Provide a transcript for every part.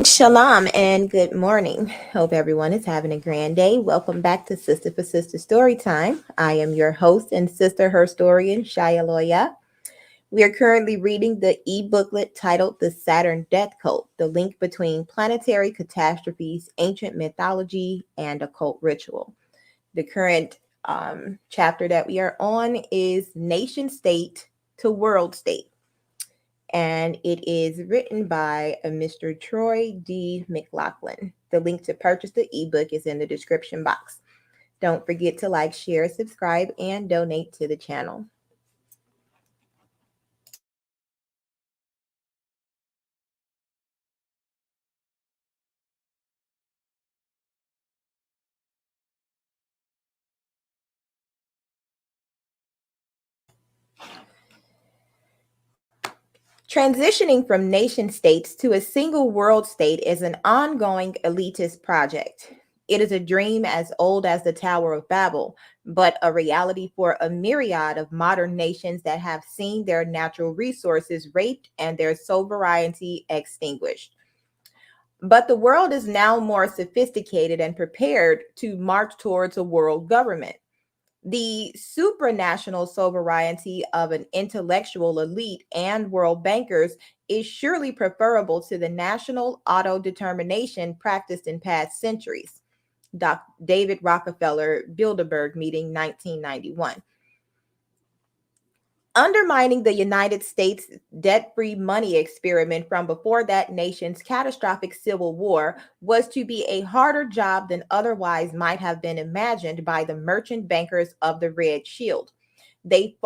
Shalom and good morning. Hope everyone is having a grand day. Welcome back to Sister for Sister Story Time. I am your host and sister historian, ChayaFyah. We are currently reading the e-booklet titled The Saturn Death Cult, the link between planetary catastrophes, ancient mythology, and occult ritual. The current chapter that we are on is Nation State to World State, and it is written by a Mr. Troy D. McLaughlin. The link to purchase the ebook is in the description box. Don't forget to like, share, subscribe, and donate to the channel. Transitioning from nation states to a single world state is an ongoing elitist project. It is a dream as old as the Tower of Babel, but a reality for a myriad of modern nations that have seen their natural resources raped and their sovereignty extinguished. But the world is now more sophisticated and prepared to march towards a world government. The supranational sovereignty of an intellectual elite and world bankers is surely preferable to the national autodetermination practiced in past centuries. David Rockefeller, Bilderberg meeting, 1991. Undermining the United States debt-free money experiment from before that nation's catastrophic civil war was to be a harder job than otherwise might have been imagined by the merchant bankers of the Red Shield. They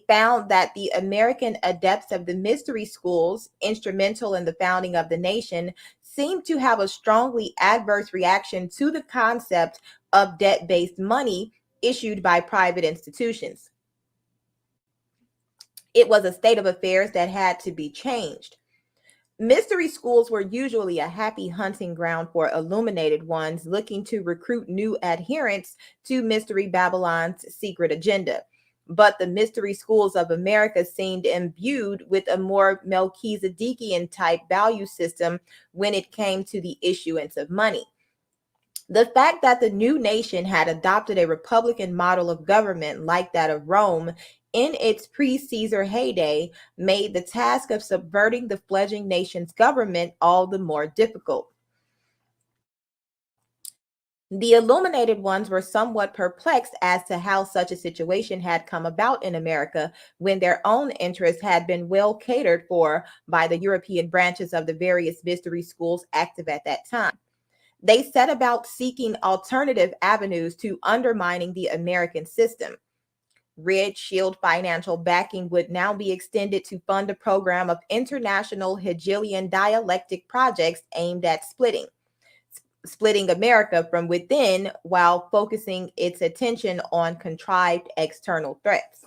found that the American adepts of the mystery schools, instrumental in the founding of the nation, seemed to have a strongly adverse reaction to the concept of debt-based money issued by private institutions. It was a state of affairs that had to be changed. Mystery schools were usually a happy hunting ground for illuminated ones looking to recruit new adherents to Mystery Babylon's secret agenda. But the mystery schools of America seemed imbued with a more Melchizedekian type value system when it came to the issuance of money. The fact that the new nation had adopted a republican model of government like that of Rome in its pre-Caesar heyday made the task of subverting the fledgling nation's government all the more difficult. The illuminated ones were somewhat perplexed as to how such a situation had come about in America when their own interests had been well catered for by the European branches of the various mystery schools active at that time. They set about seeking alternative avenues to undermining the American system. Red Shield financial backing would now be extended to fund a program of international Hegelian dialectic projects aimed at splitting America from within while focusing its attention on contrived external threats.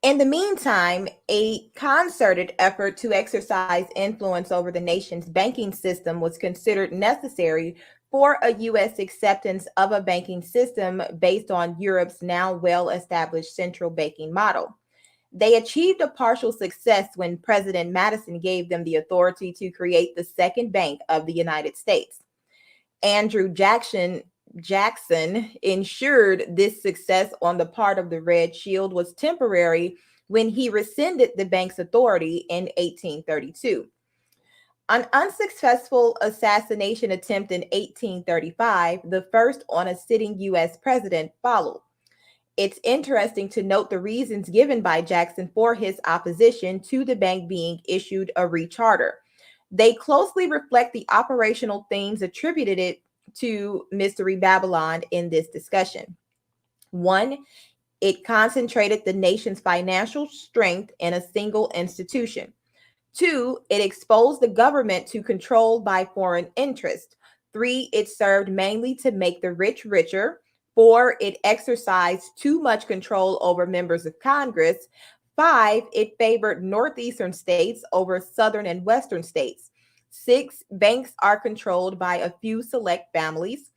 In the meantime, a concerted effort to exercise influence over the nation's banking system was considered necessary for a U.S. acceptance of a banking system based on Europe's now well-established central banking model. They achieved a partial success when President Madison gave them the authority to create the second bank of the United States. Andrew Jackson ensured this success on the part of the Red Shield was temporary when he rescinded the bank's authority in 1832. An unsuccessful assassination attempt in 1835, the first on a sitting U.S. president, followed. It's interesting to note the reasons given by Jackson for his opposition to the bank being issued a recharter. They closely reflect the operational themes attributed to Mystery Babylon in this discussion. 1, it concentrated the nation's financial strength in a single institution. 2, it exposed the government to control by foreign interests. 3, it served mainly to make the rich richer. 4, it exercised too much control over members of Congress. 5, it favored northeastern states over southern and western states. 6, banks are controlled by a few select families.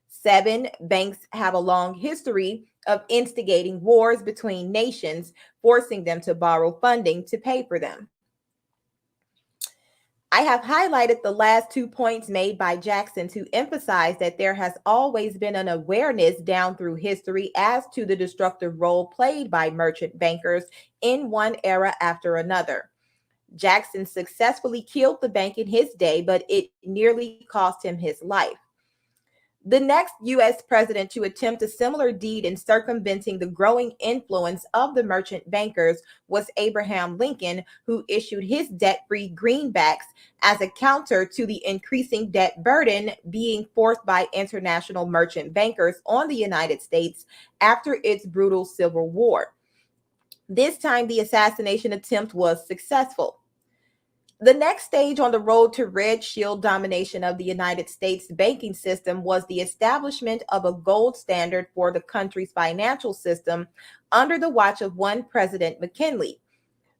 7, banks have a long history of instigating wars between nations, forcing them to borrow funding to pay for them. I have highlighted the last 2 points made by Jackson to emphasize that there has always been an awareness down through history as to the destructive role played by merchant bankers in one era after another. Jackson successfully killed the bank in his day, but it nearly cost him his life. The next U.S. president to attempt a similar deed in circumventing the growing influence of the merchant bankers was Abraham Lincoln, who issued his debt-free greenbacks as a counter to the increasing debt burden being forced by international merchant bankers on the United States after its brutal Civil War. This time, the assassination attempt was successful. The next stage on the road to red shield domination of the United States banking system was the establishment of a gold standard for the country's financial system under the watch of one President McKinley.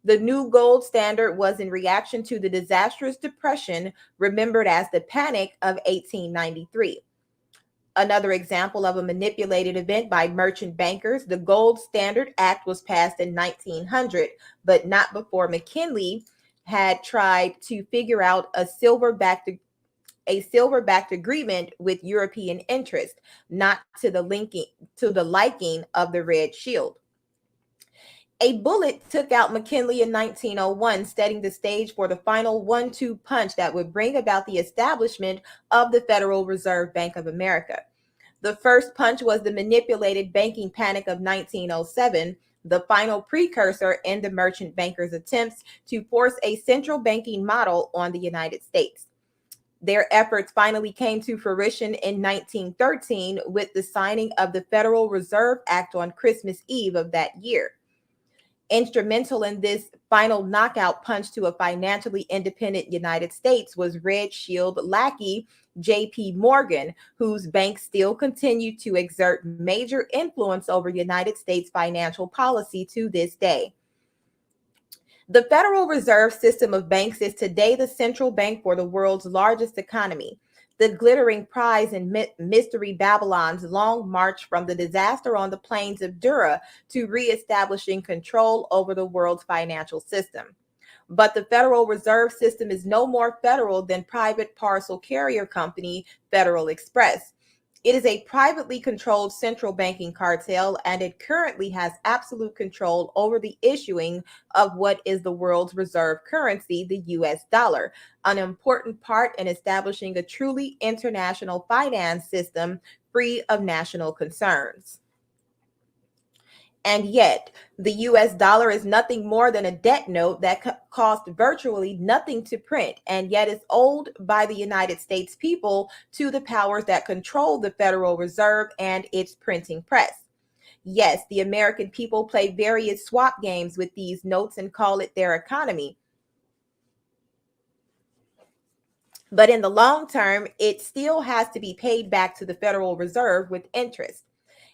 The new gold standard was in reaction to the disastrous depression remembered as the Panic of 1893. Another example of a manipulated event by merchant bankers, the Gold Standard Act was passed in 1900, but not before McKinley had tried to figure out a silver-backed agreement with European interest, not to the liking of the Red Shield. A bullet took out McKinley in 1901, setting the stage for the final 1-2 punch that would bring about the establishment of the Federal Reserve Bank of America. The first punch was the manipulated banking panic of 1907, the final precursor in the merchant bankers' attempts to force a central banking model on the United States. Their efforts finally came to fruition in 1913 with the signing of the Federal Reserve Act on Christmas Eve of that year. Instrumental in this final knockout punch to a financially independent United States was Red Shield lackey J.P. Morgan, whose banks still continue to exert major influence over United States financial policy to this day. The Federal Reserve System of banks is today the central bank for the world's largest economy. The glittering prize in Mystery Babylon's long march from the disaster on the plains of Dura to reestablishing control over the world's financial system. But the Federal Reserve System is no more federal than private parcel carrier company Federal Express. It is a privately controlled central banking cartel, and it currently has absolute control over the issuing of what is the world's reserve currency, the US dollar, an important part in establishing a truly international finance system free of national concerns. And yet, the US dollar is nothing more than a debt note that cost virtually nothing to print, and yet is owed by the United States people to the powers that control the Federal Reserve and its printing press. Yes, the American people play various swap games with these notes and call it their economy. But in the long term, it still has to be paid back to the Federal Reserve with interest.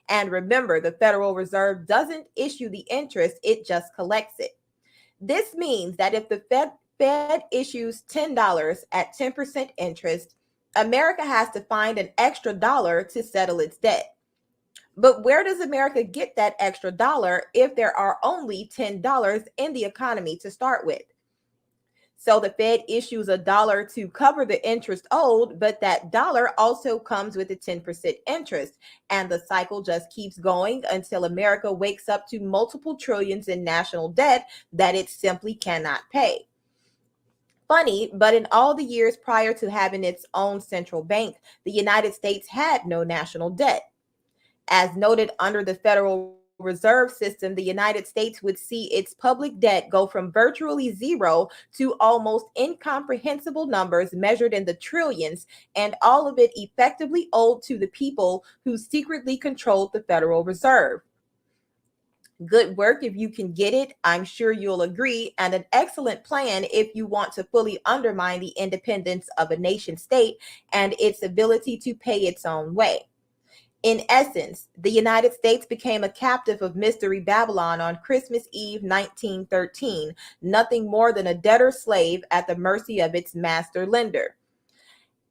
And remember, the Federal Reserve doesn't issue the interest, it just collects it. This means that if the Fed issues $10 at 10% interest, America has to find an extra dollar to settle its debt. But where does America get that extra dollar if there are only $10 in the economy to start with? So the Fed issues a dollar to cover the interest owed, but that dollar also comes with a 10% interest. And the cycle just keeps going until America wakes up to multiple trillions in national debt that it simply cannot pay. Funny, but in all the years prior to having its own central bank, the United States had no national debt. As noted under the Federal Reserve System, the United States would see its public debt go from virtually zero to almost incomprehensible numbers measured in the trillions, and all of it effectively owed to the people who secretly controlled the Federal Reserve. Good work if you can get it, I'm sure you'll agree, and an excellent plan if you want to fully undermine the independence of a nation state and its ability to pay its own way. In essence, the United States became a captive of Mystery Babylon on Christmas Eve 1913, nothing more than a debtor slave at the mercy of its master lender.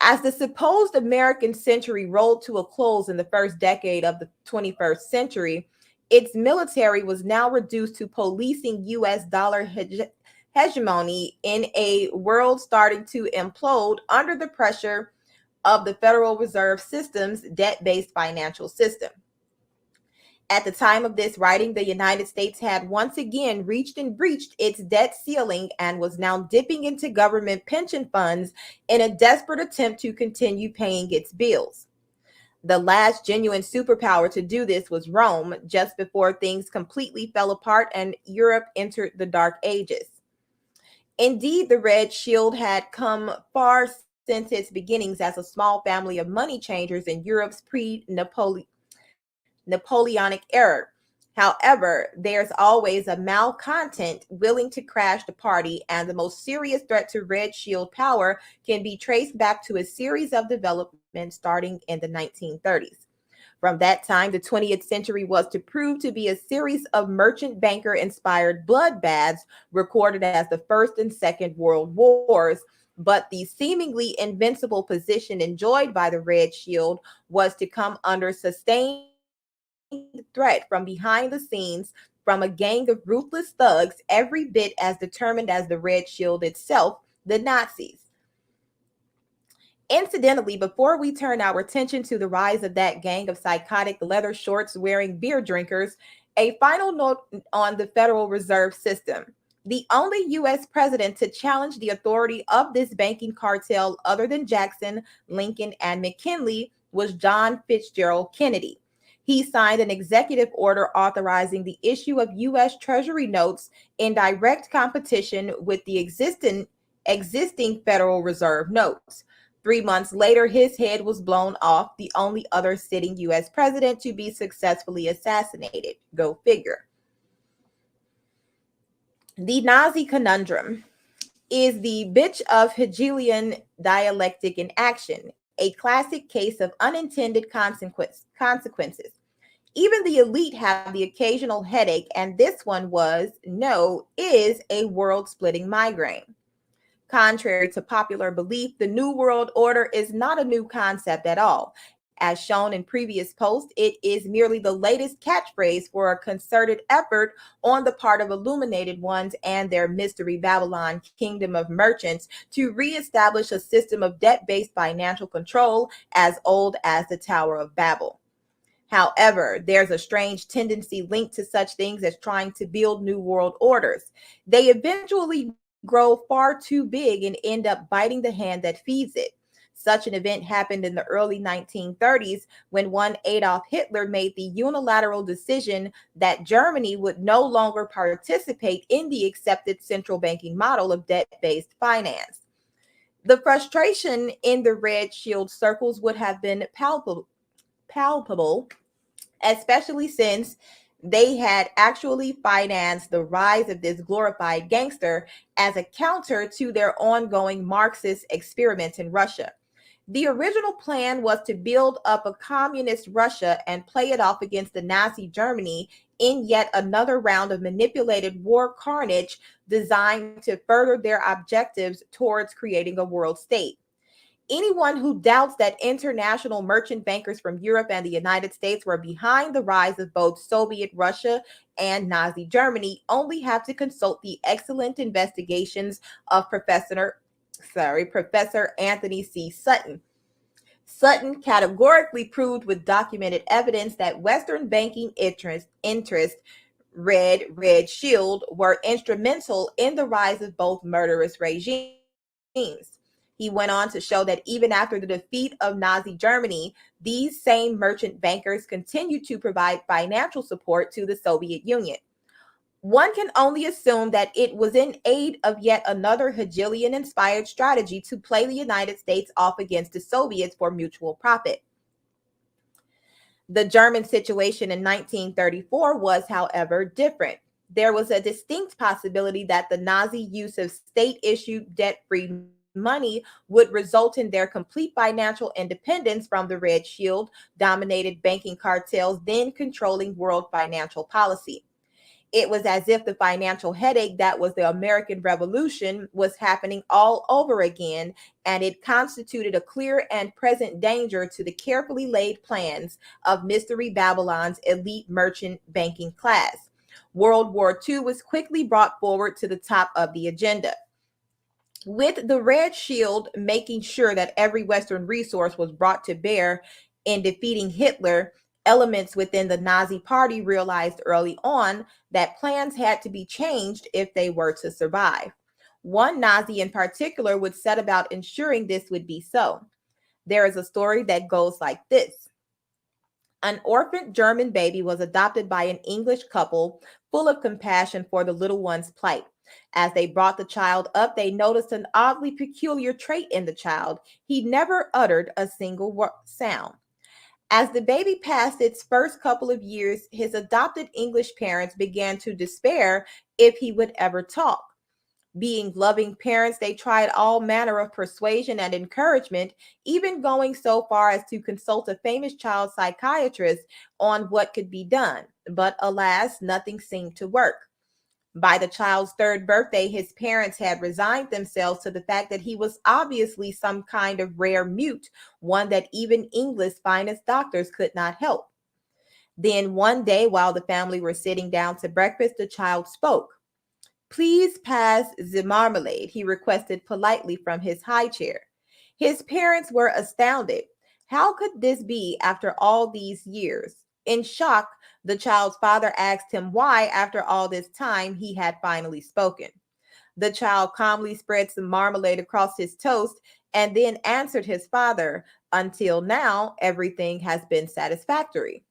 As the supposed American century rolled to a close in the first decade of the 21st century, its military was now reduced to policing US dollar hegemony in a world starting to implode under the pressure of the Federal Reserve System's debt-based financial system. At the time of this writing, the United States had once again reached and breached its debt ceiling and was now dipping into government pension funds in a desperate attempt to continue paying its bills. The last genuine superpower to do this was Rome, just before things completely fell apart and Europe entered the Dark Ages. Indeed, the Red Shield had come far since its beginnings as a small family of money changers in Europe's Napoleonic era. However, there's always a malcontent willing to crash the party, and the most serious threat to Red Shield power can be traced back to a series of developments starting in the 1930s. From that time, the 20th century was to prove to be a series of merchant banker inspired bloodbaths recorded as the First and Second World Wars. But the seemingly invincible position enjoyed by the Red Shield was to come under sustained threat from behind the scenes from a gang of ruthless thugs, every bit as determined as the Red Shield itself, the Nazis. Incidentally, before we turn our attention to the rise of that gang of psychotic leather shorts wearing beer drinkers, a final note on the Federal Reserve System. The only U.S. president to challenge the authority of this banking cartel, other than Jackson, Lincoln, and McKinley, was John Fitzgerald Kennedy. He signed an executive order authorizing the issue of U.S. Treasury notes in direct competition with the existing Federal Reserve notes. 3 months later, his head was blown off, the only other sitting U.S. president to be successfully assassinated. Go figure. The Nazi Conundrum is the bitch of Hegelian dialectic in action, a classic case of unintended consequences. Even the elite have the occasional headache, and this one is a world-splitting migraine. Contrary to popular belief, the New World Order is not a new concept at all. As shown in previous posts, it is merely the latest catchphrase for a concerted effort on the part of illuminated ones and their mystery Babylon kingdom of merchants to reestablish a system of debt-based financial control as old as the Tower of Babel. However, there's a strange tendency linked to such things as trying to build new world orders. They eventually grow far too big and end up biting the hand that feeds it. Such an event happened in the early 1930s when one Adolf Hitler made the unilateral decision that Germany would no longer participate in the accepted central banking model of debt-based finance. The frustration in the Red Shield circles would have been palpable, especially since they had actually financed the rise of this glorified gangster as a counter to their ongoing Marxist experiments in Russia. The original plan was to build up a communist Russia and play it off against the Nazi Germany in yet another round of manipulated war carnage designed to further their objectives towards creating a world state. Anyone who doubts that international merchant bankers from Europe and the United States were behind the rise of both Soviet Russia and Nazi Germany only have to consult the excellent investigations of Professor Anthony C. Sutton. Sutton categorically proved with documented evidence that Western banking interests, Red Shield, were instrumental in the rise of both murderous regimes. He went on to show that even after the defeat of Nazi Germany, these same merchant bankers continued to provide financial support to the Soviet Union. One can only assume that it was in aid of yet another Hegelian-inspired strategy to play the United States off against the Soviets for mutual profit. The German situation in 1934 was, however, different. There was a distinct possibility that the Nazi use of state-issued debt-free money would result in their complete financial independence from the Red Shield dominated banking cartels then controlling world financial policy. It was as if the financial headache that was the American Revolution was happening all over again, and it constituted a clear and present danger to the carefully laid plans of Mystery Babylon's elite merchant banking class. World War II was quickly brought forward to the top of the agenda, with the Red Shield making sure that every Western resource was brought to bear in defeating Hitler. Elements within the Nazi Party realized early on that plans had to be changed if they were to survive. One Nazi in particular would set about ensuring this would be so. There is a story that goes like this. An orphaned German baby was adopted by an English couple full of compassion for the little one's plight. As they brought the child up, they noticed an oddly peculiar trait in the child. He never uttered a single sound. As the baby passed its first couple of years, his adopted English parents began to despair if he would ever talk. Being loving parents, they tried all manner of persuasion and encouragement, even going so far as to consult a famous child psychiatrist on what could be done. But alas, nothing seemed to work. By the child's third birthday, his parents had resigned themselves to the fact that he was obviously some kind of rare mute, one that even England's finest doctors could not help. Then one day, while the family were sitting down to breakfast, the child spoke. "Please pass the marmalade," he requested politely from his high chair. His parents were astounded. How could this be after all these years? In shock, the child's father asked him why, after all this time, he had finally spoken. The child calmly spread some marmalade across his toast and then answered his father, "Until now, everything has been satisfactory."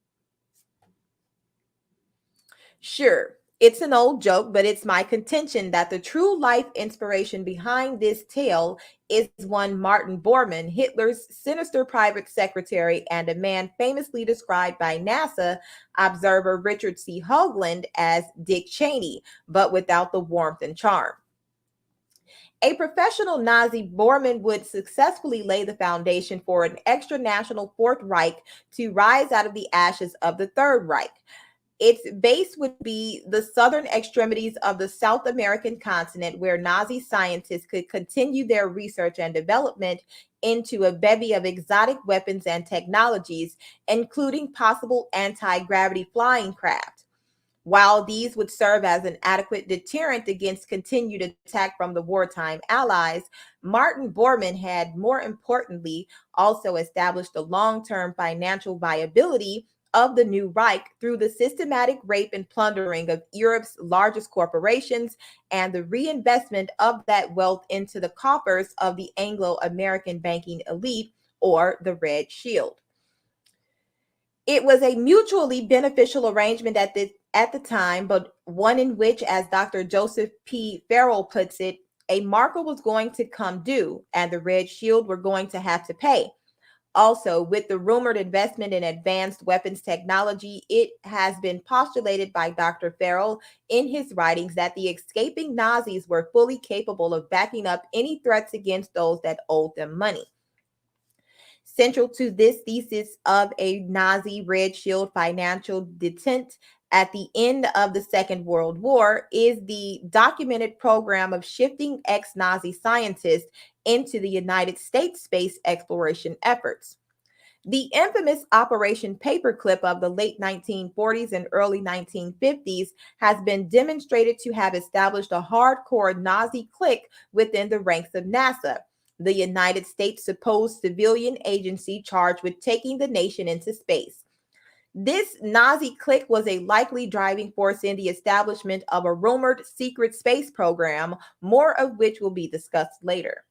Sure, it's an old joke, but it's my contention that the true life inspiration behind this tale is one Martin Bormann, Hitler's sinister private secretary and a man famously described by NASA observer Richard C. Hoagland as Dick Cheney, but without the warmth and charm. A professional Nazi, Bormann would successfully lay the foundation for an extra national Fourth Reich to rise out of the ashes of the Third Reich. Its base would be the southern extremities of the South American continent, where Nazi scientists could continue their research and development into a bevy of exotic weapons and technologies, including possible anti-gravity flying craft. While these would serve as an adequate deterrent against continued attack from the wartime allies, Martin Bormann had, more importantly, also established the long-term financial viability of the new Reich through the systematic rape and plundering of Europe's largest corporations and the reinvestment of that wealth into the coffers of the Anglo-American banking elite, or the Red Shield. It was a mutually beneficial arrangement at the time, but one in which, as Dr. Joseph P. Farrell puts it, a marker was going to come due and the Red Shield were going to have to pay. Also, with the rumored investment in advanced weapons technology, it has been postulated by Dr. Farrell in his writings that the escaping Nazis were fully capable of backing up any threats against those that owed them money. Central to this thesis of a Nazi Red Shield financial detente at the end of the Second World War is the documented program of shifting ex-Nazi scientists into the United States space exploration efforts. The infamous Operation Paperclip of the late 1940s and early 1950s has been demonstrated to have established a hardcore Nazi clique within the ranks of NASA, the United States' supposed civilian agency charged with taking the nation into space. This Nazi clique was a likely driving force in the establishment of a rumored secret space program, more of which will be discussed later.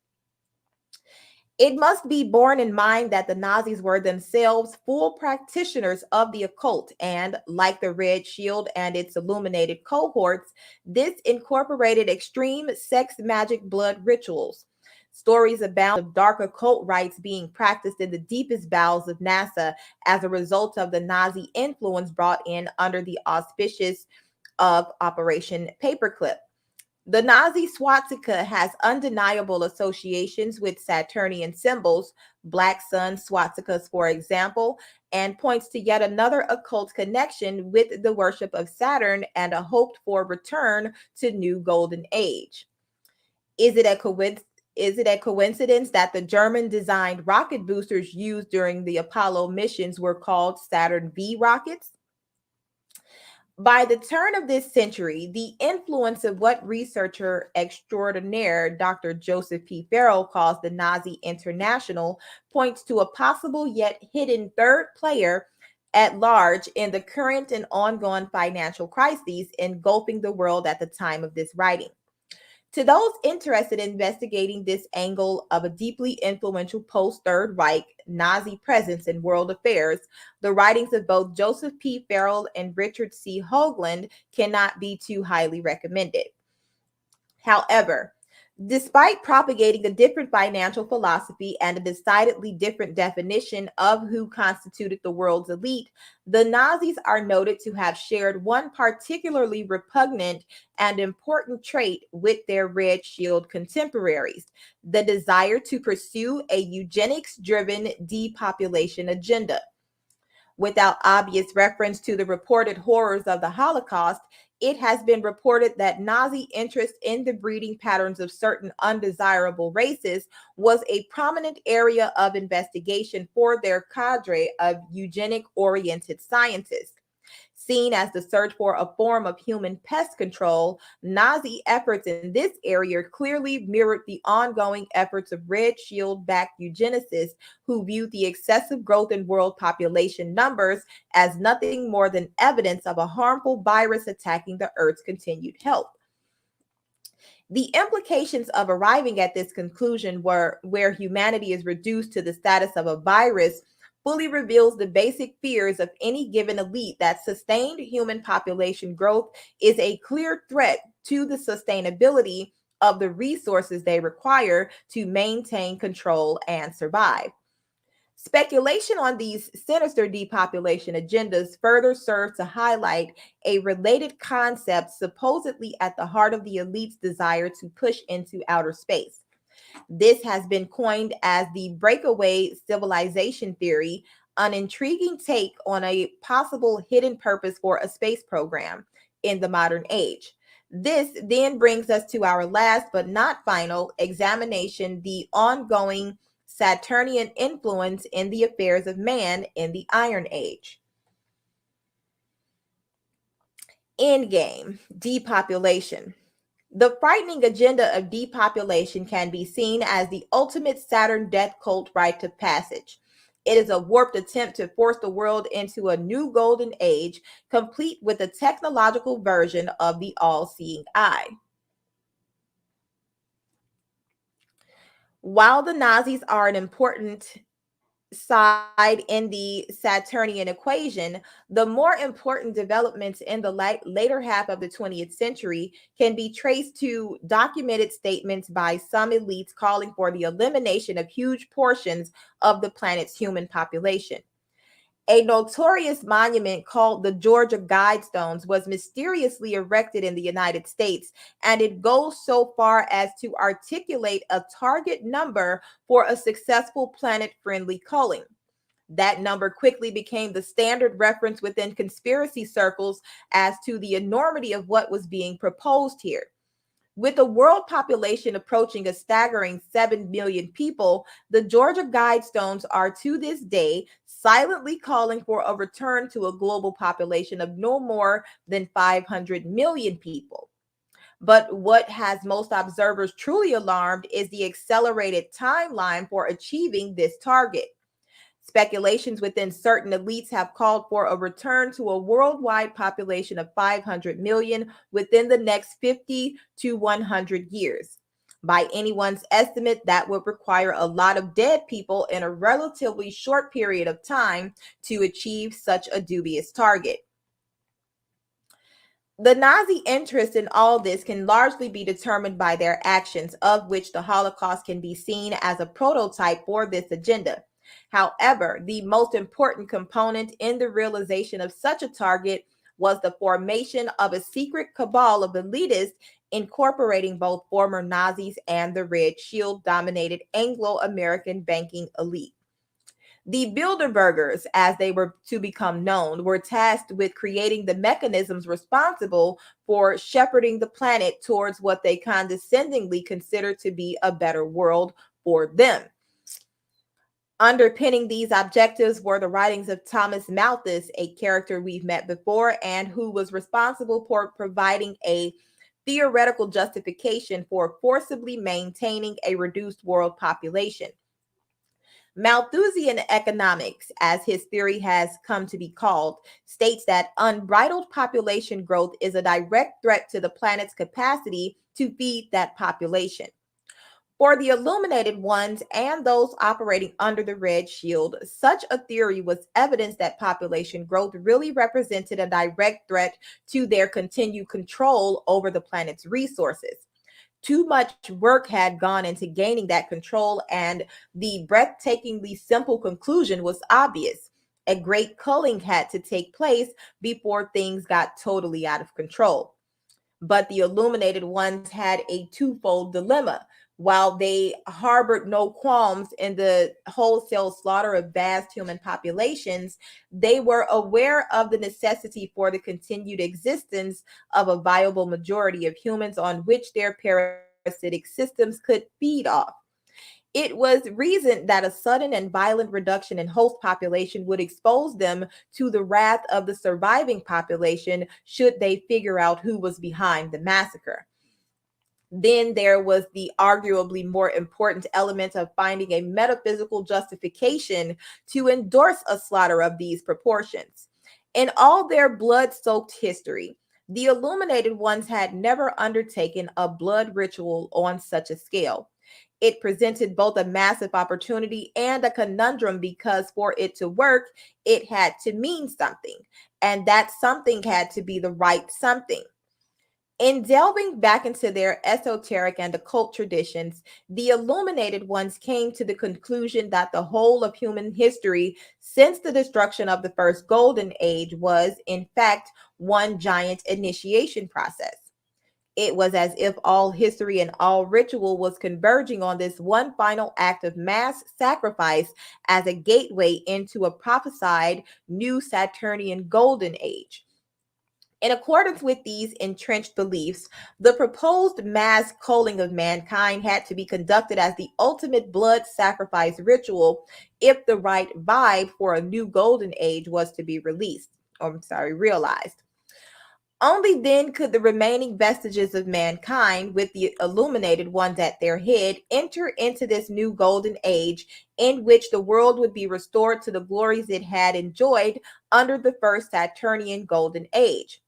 It must be borne in mind that the Nazis were themselves full practitioners of the occult, and like the Red Shield and its illuminated cohorts, this incorporated extreme sex magic blood rituals. Stories abound of dark occult rites being practiced in the deepest bowels of NASA as a result of the Nazi influence brought in under the auspices of Operation Paperclip. The Nazi swastika has undeniable associations with Saturnian symbols, black sun swastikas, for example, and points to yet another occult connection with the worship of Saturn and a hoped for return to new golden age. Is it a coincidence? Is it a coincidence that the German designed rocket boosters used during the Apollo missions were called Saturn V rockets? By the turn of this century, the influence of what researcher extraordinaire Dr. Joseph P. Farrell calls the Nazi International points to a possible yet hidden third player at large in the current and ongoing financial crises engulfing the world at the time of this writing. To those interested in investigating this angle of a deeply influential post-Third Reich Nazi presence in world affairs, the writings of both Joseph P. Farrell and Richard C. Hoagland cannot be too highly recommended. However, despite propagating a different financial philosophy and a decidedly different definition of who constituted the world's elite, the Nazis are noted to have shared one particularly repugnant and important trait with their Red Shield contemporaries: the desire to pursue a eugenics-driven depopulation agenda. Without obvious reference to the reported horrors of the Holocaust, it has been reported that Nazi interest in the breeding patterns of certain undesirable races was a prominent area of investigation for their cadre of eugenic-oriented scientists. Seen as the search for a form of human pest control, Nazi efforts in this area clearly mirrored the ongoing efforts of Red Shield-backed eugenicists who viewed the excessive growth in world population numbers as nothing more than evidence of a harmful virus attacking the Earth's continued health. The implications of arriving at this conclusion were where humanity is reduced to the status of a virus fully reveals the basic fears of any given elite that sustained human population growth is a clear threat to the sustainability of the resources they require to maintain control and survive. Speculation on these sinister depopulation agendas further serves to highlight a related concept supposedly at the heart of the elite's desire to push into outer space. This has been coined as the breakaway civilization theory, an intriguing take on a possible hidden purpose for a space program in the modern age. This then brings us to our last but not final examination: the ongoing Saturnian influence in the affairs of man in the Iron Age. Endgame: depopulation. The frightening agenda of depopulation can be seen as the ultimate Saturn death cult rite of passage. It is a warped attempt to force the world into a new golden age, complete with a technological version of the all-seeing eye. While the Nazis are an important side in the Saturnian equation, the more important developments in the later half of the 20th century can be traced to documented statements by some elites calling for the elimination of huge portions of the planet's human population. A notorious monument called the Georgia Guidestones was mysteriously erected in the United States, and it goes so far as to articulate a target number for a successful planet-friendly culling. That number quickly became the standard reference within conspiracy circles as to the enormity of what was being proposed here. With the world population approaching a staggering 7 million people, the Georgia Guidestones are to this day silently calling for a return to a global population of no more than 500 million people. But what has most observers truly alarmed is the accelerated timeline for achieving this target. Speculations within certain elites have called for a return to a worldwide population of 500 million within the next 50 to 100 years. By anyone's estimate, that would require a lot of dead people in a relatively short period of time to achieve such a dubious target. The Nazi interest in all this can largely be determined by their actions, of which the Holocaust can be seen as a prototype for this agenda. However, the most important component in the realization of such a target was the formation of a secret cabal of elitists incorporating both former Nazis and the Red Shield-dominated Anglo-American banking elite. The Bilderbergers, as they were to become known, were tasked with creating the mechanisms responsible for shepherding the planet towards what they condescendingly considered to be a better world for them. Underpinning these objectives were the writings of Thomas Malthus, a character we've met before, and who was responsible for providing a theoretical justification for forcibly maintaining a reduced world population. Malthusian economics, as his theory has come to be called, states that unbridled population growth is a direct threat to the planet's capacity to feed that population. For the illuminated ones and those operating under the Red Shield, such a theory was evidence that population growth really represented a direct threat to their continued control over the planet's resources. Too much work had gone into gaining that control, and the breathtakingly simple conclusion was obvious. A great culling had to take place before things got totally out of control. But the illuminated ones had a twofold dilemma. While they harbored no qualms in the wholesale slaughter of vast human populations, they were aware of the necessity for the continued existence of a viable majority of humans on which their parasitic systems could feed off. It was reasoned that a sudden and violent reduction in host population would expose them to the wrath of the surviving population should they figure out who was behind the massacre. Then there was the arguably more important element of finding a metaphysical justification to endorse a slaughter of these proportions. In all their blood-soaked history, the illuminated ones had never undertaken a blood ritual on such a scale. It presented both a massive opportunity and a conundrum because for it to work, it had to mean something, and that something had to be the right something. In delving back into their esoteric and occult traditions, the illuminated ones came to the conclusion that the whole of human history since the destruction of the first golden age was, in fact, one giant initiation process. It was as if all history and all ritual was converging on this one final act of mass sacrifice as a gateway into a prophesied new Saturnian golden age. In accordance with these entrenched beliefs, the proposed mass culling of mankind had to be conducted as the ultimate blood sacrifice ritual if the right vibe for a new golden age was to be realized. Only then could the remaining vestiges of mankind, with the illuminated ones at their head, enter into this new golden age in which the world would be restored to the glories it had enjoyed under the first Saturnian golden age.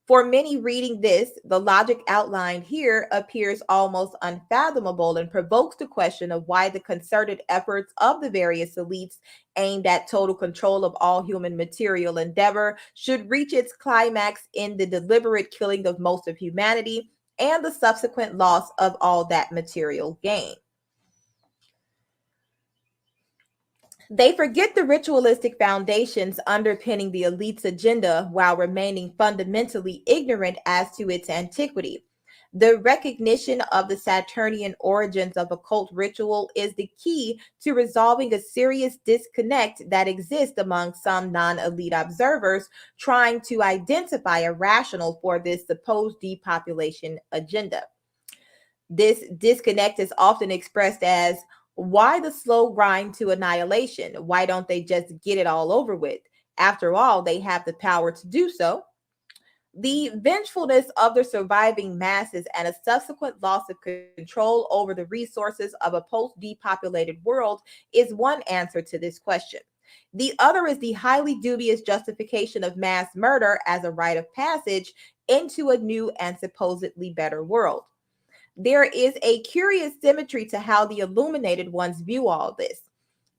For many reading this, the logic outlined here appears almost unfathomable and provokes the question of why the concerted efforts of the various elites aimed at total control of all human material endeavor should reach its climax in the deliberate killing of most of humanity and the subsequent loss of all that material gain. They forget the ritualistic foundations underpinning the elite's agenda while remaining fundamentally ignorant as to its antiquity. The recognition of the Saturnian origins of occult ritual is the key to resolving a serious disconnect that exists among some non-elite observers trying to identify a rationale for this supposed depopulation agenda. This disconnect is often expressed as, why the slow grind to annihilation? Why don't they just get it all over with? After all, they have the power to do so. The vengefulness of the surviving masses and a subsequent loss of control over the resources of a post-depopulated world is one answer to this question. The other is the highly dubious justification of mass murder as a rite of passage into a new and supposedly better world. There is a curious symmetry to how the illuminated ones view all this.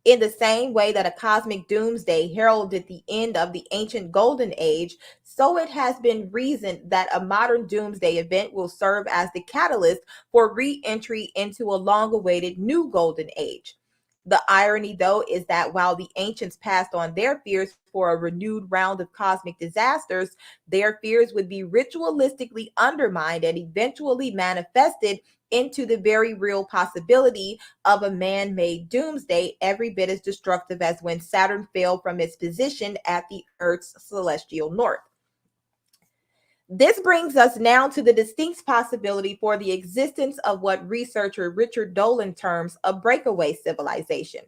In the same way that a cosmic doomsday heralded the end of the ancient golden age, so it has been reasoned that a modern doomsday event will serve as the catalyst for re-entry into a long-awaited new golden age. The irony, though, is that while the ancients passed on their fears for a renewed round of cosmic disasters, their fears would be ritualistically undermined and eventually manifested into the very real possibility of a man-made doomsday, every bit as destructive as when Saturn fell from its position at the Earth's celestial north. This brings us now to the distinct possibility for the existence of what researcher Richard Dolan terms a breakaway civilization.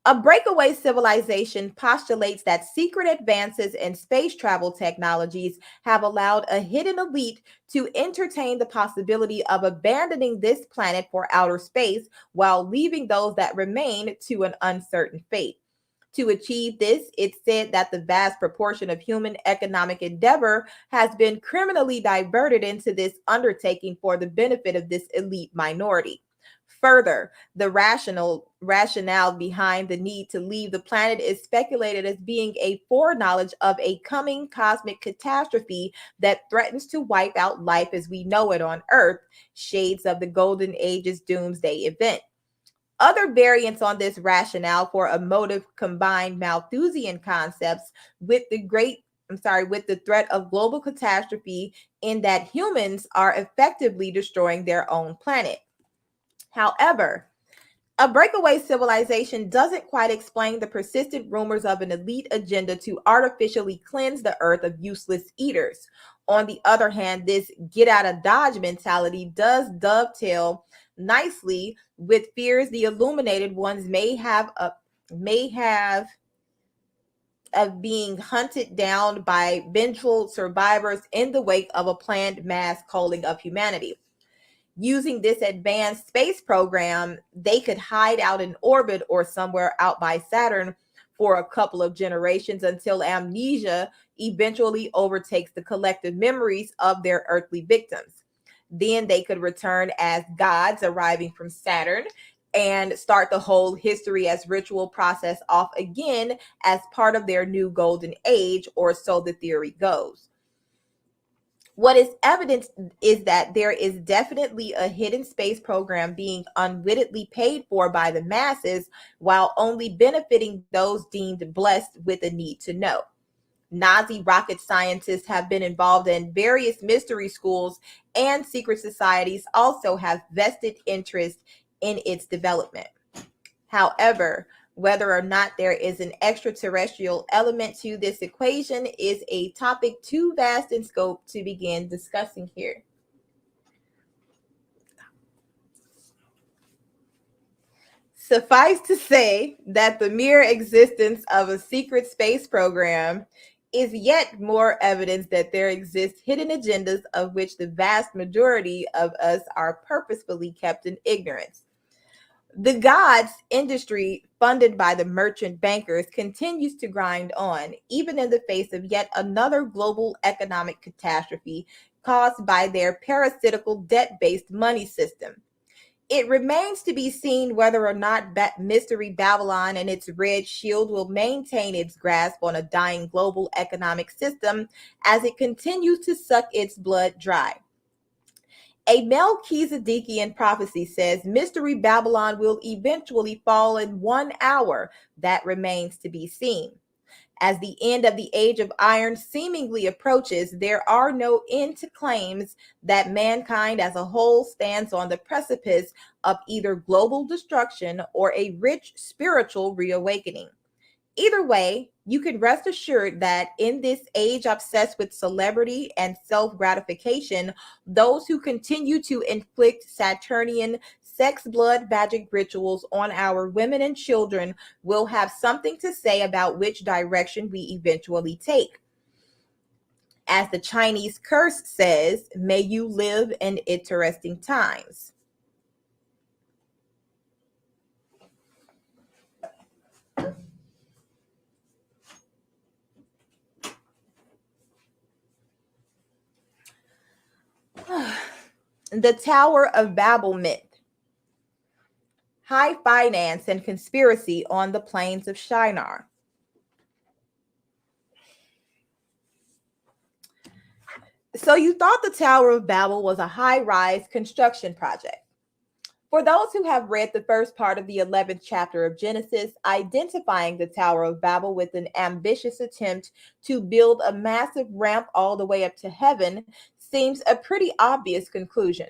A breakaway civilization postulates that secret advances in space travel technologies have allowed a hidden elite to entertain the possibility of abandoning this planet for outer space while leaving those that remain to an uncertain fate. To achieve this, it's said that the vast proportion of human economic endeavor has been criminally diverted into this undertaking for the benefit of this elite minority. Further, the rationale behind the need to leave the planet is speculated as being a foreknowledge of a coming cosmic catastrophe that threatens to wipe out life as we know it on Earth, shades of the Golden Age's doomsday event. Other variants on this rationale for a motive combine Malthusian concepts with the threat of global catastrophe in that humans are effectively destroying their own planet. However, a breakaway civilization doesn't quite explain the persistent rumors of an elite agenda to artificially cleanse the earth of useless eaters. On the other hand, this get out of Dodge mentality does dovetail nicely with fears the illuminated ones may have of being hunted down by vengeful survivors in the wake of a planned mass culling of humanity. Using this advanced space program, they could hide out in orbit or somewhere out by Saturn for a couple of generations until amnesia eventually overtakes the collective memories of their earthly victims. Then they could return as gods arriving from Saturn and start the whole history as ritual process off again as part of their new golden age, or so the theory goes. What is evident is that there is definitely a hidden space program being unwittingly paid for by the masses while only benefiting those deemed blessed with a need to know. Nazi rocket scientists have been involved in various mystery schools, and secret societies also have vested interest in its development. However, whether or not there is an extraterrestrial element to this equation is a topic too vast in scope to begin discussing here. Suffice to say that the mere existence of a secret space program is yet more evidence that there exist hidden agendas of which the vast majority of us are purposefully kept in ignorance. The gods industry, funded by the merchant bankers, continues to grind on, even in the face of yet another global economic catastrophe caused by their parasitical debt-based money system. It remains to be seen whether or not Mystery Babylon and its red shield will maintain its grasp on a dying global economic system as it continues to suck its blood dry. A Melchizedekian prophecy says Mystery Babylon will eventually fall in 1 hour. That remains to be seen. As the end of the age of iron seemingly approaches, there are no end to claims that mankind as a whole stands on the precipice of either global destruction or a rich spiritual reawakening. Either way, you can rest assured that in this age obsessed with celebrity and self-gratification, those who continue to inflict Saturnian sex blood magic rituals on our women and children will have something to say about which direction we eventually take. As the Chinese curse says, may you live in interesting times. The Tower of Babel myth. High finance and conspiracy on the plains of Shinar. So you thought the Tower of Babel was a high-rise construction project. For those who have read the first part of the 11th chapter of Genesis, identifying the Tower of Babel with an ambitious attempt to build a massive ramp all the way up to heaven seems a pretty obvious conclusion.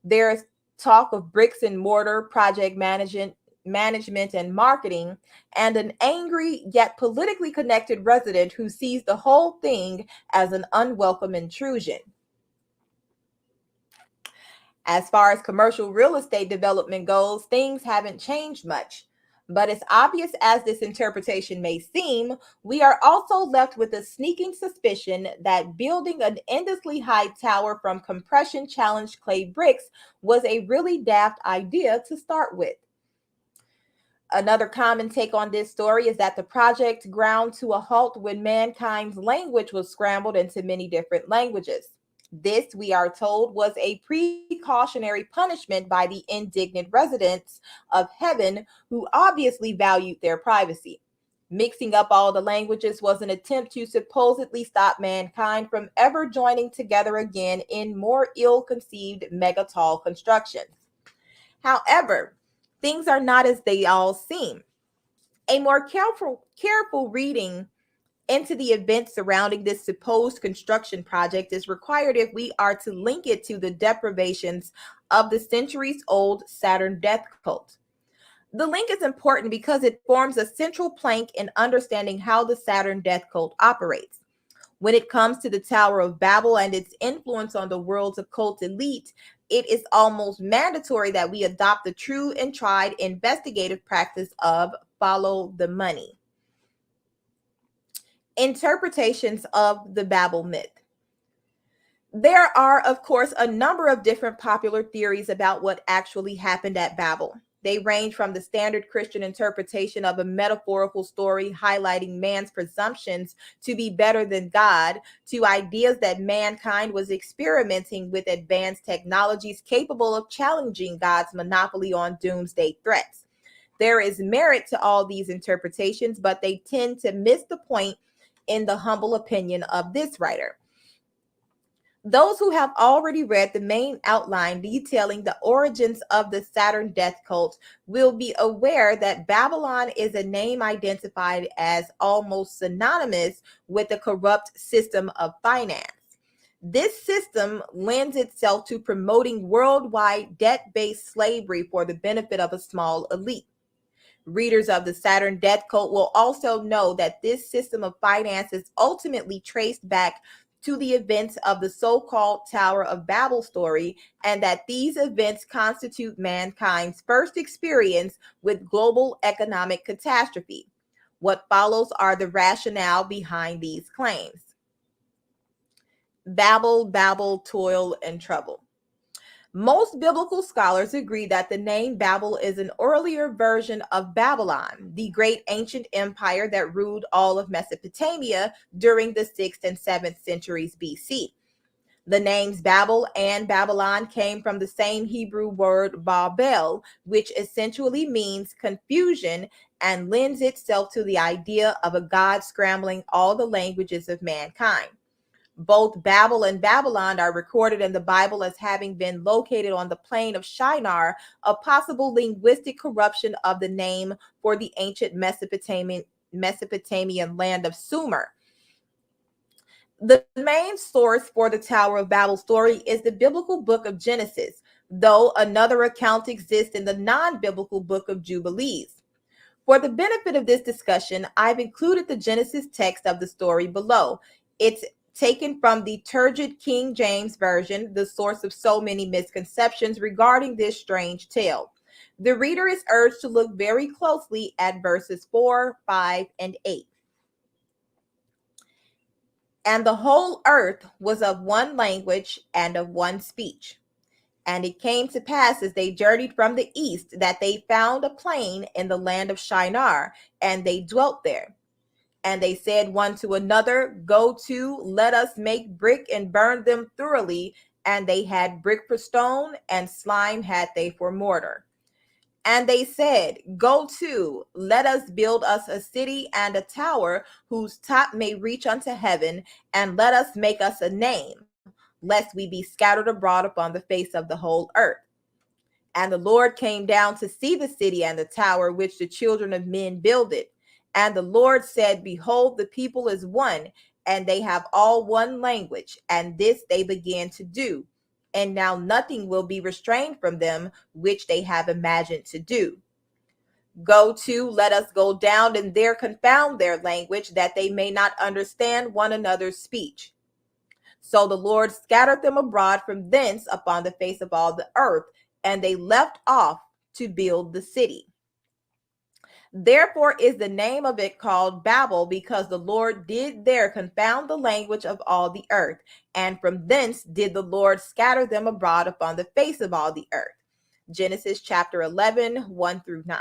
There's talk of bricks and mortar, project management and marketing, and an angry yet politically connected resident who sees the whole thing as an unwelcome intrusion. As far as commercial real estate development goes, things haven't changed much. But as obvious as this interpretation may seem, we are also left with a sneaking suspicion that building an endlessly high tower from compression challenged clay bricks was a really daft idea to start with. Another common take on this story is that the project ground to a halt when mankind's language was scrambled into many different languages. This, we are told, was a precautionary punishment by the indignant residents of heaven who obviously valued their privacy. Mixing up all the languages was an attempt to supposedly stop mankind from ever joining together again in more ill-conceived megatall constructions. However, things are not as they all seem. A more careful reading into the events surrounding this supposed construction project is required if we are to link it to the deprivations of the centuries-old Saturn death cult. The link is important because it forms a central plank in understanding how the Saturn death cult operates. When it comes to the Tower of Babel and its influence on the world's occult elite, it is almost mandatory that we adopt the true and tried investigative practice of follow the money. Interpretations of the Babel myth. There are, of course, a number of different popular theories about what actually happened at Babel. They range from the standard Christian interpretation of a metaphorical story highlighting man's presumptions to be better than God, to ideas that mankind was experimenting with advanced technologies capable of challenging God's monopoly on doomsday threats. There is merit to all these interpretations, but they tend to miss the point in the humble opinion of this writer. Those who have already read the main outline detailing the origins of the Saturn death cult will be aware that Babylon is a name identified as almost synonymous with a corrupt system of finance. This system lends itself to promoting worldwide debt-based slavery for the benefit of a small elite. Readers of the Saturn death cult will also know that this system of finance is ultimately traced back to the events of the so-called Tower of Babel story, and that these events constitute mankind's first experience with global economic catastrophe. What follows are the rationale behind these claims. Babel, Babel, toil, and trouble. Most biblical scholars agree that the name Babel is an earlier version of Babylon, the great ancient empire that ruled all of Mesopotamia during the 6th and 7th centuries BC. The names Babel and Babylon came from the same Hebrew word Babel, which essentially means confusion and lends itself to the idea of a god scrambling all the languages of mankind. Both Babel and Babylon are recorded in the Bible as having been located on the plain of Shinar, a possible linguistic corruption of the name for the ancient Mesopotamian land of Sumer. The main source for the Tower of Babel story is the biblical book of Genesis, though another account exists in the non-biblical book of Jubilees. For the benefit of this discussion, I've included the Genesis text of the story below. It's taken from the turgid King James Version, the source of so many misconceptions regarding this strange tale. The reader is urged to look very closely at verses 4, 5, and 8. And the whole earth was of one language and of one speech. And it came to pass as they journeyed from the east that they found a plain in the land of Shinar, and they dwelt there. And they said one to another, Go to, let us make brick and burn them thoroughly. And they had brick for stone, and slime had they for mortar. And they said, Go to, let us build us a city and a tower, whose top may reach unto heaven, and let us make us a name, lest we be scattered abroad upon the face of the whole earth. And the Lord came down to see the city and the tower which the children of men builded. And the Lord said, Behold, the people is one, and they have all one language, and this they began to do. And now nothing will be restrained from them which they have imagined to do. Go to, let us go down and there confound their language, that they may not understand one another's speech. So the Lord scattered them abroad from thence upon the face of all the earth, and they left off to build the city. Therefore is the name of it called Babel, because the Lord did there confound the language of all the earth, and from thence did the Lord scatter them abroad upon the face of all the earth. Genesis chapter 11, 1 through 9.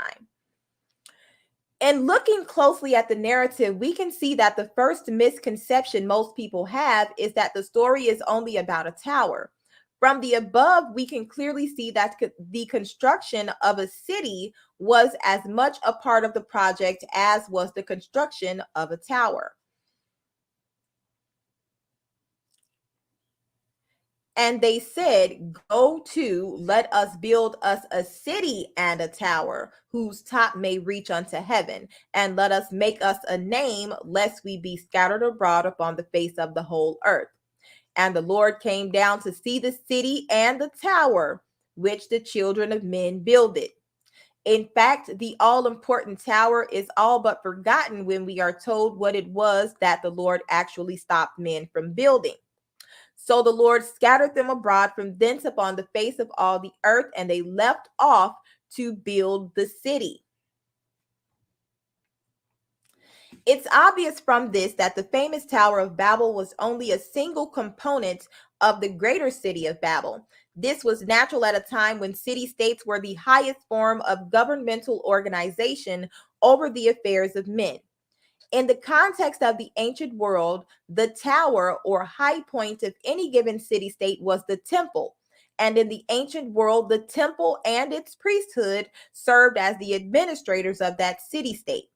And looking closely at the narrative, we can see that the first misconception most people have is that the story is only about a tower. From the above, we can clearly see that the construction of a city was as much a part of the project as was the construction of a tower. And they said, Go to, let us build us a city and a tower, whose top may reach unto heaven, and let us make us a name, lest we be scattered abroad upon the face of the whole earth. And the Lord came down to see the city and the tower, which the children of men builded. In fact, the all-important tower is all but forgotten when we are told what it was that the Lord actually stopped men from building. So the Lord scattered them abroad from thence upon the face of all the earth, and they left off to build the city. It's obvious from this that the famous Tower of Babel was only a single component of the greater city of Babel. This was natural at a time when city-states were the highest form of governmental organization over the affairs of men. In the context of the ancient world, the tower or high point of any given city-state was the temple. And in the ancient world, the temple and its priesthood served as the administrators of that city-state.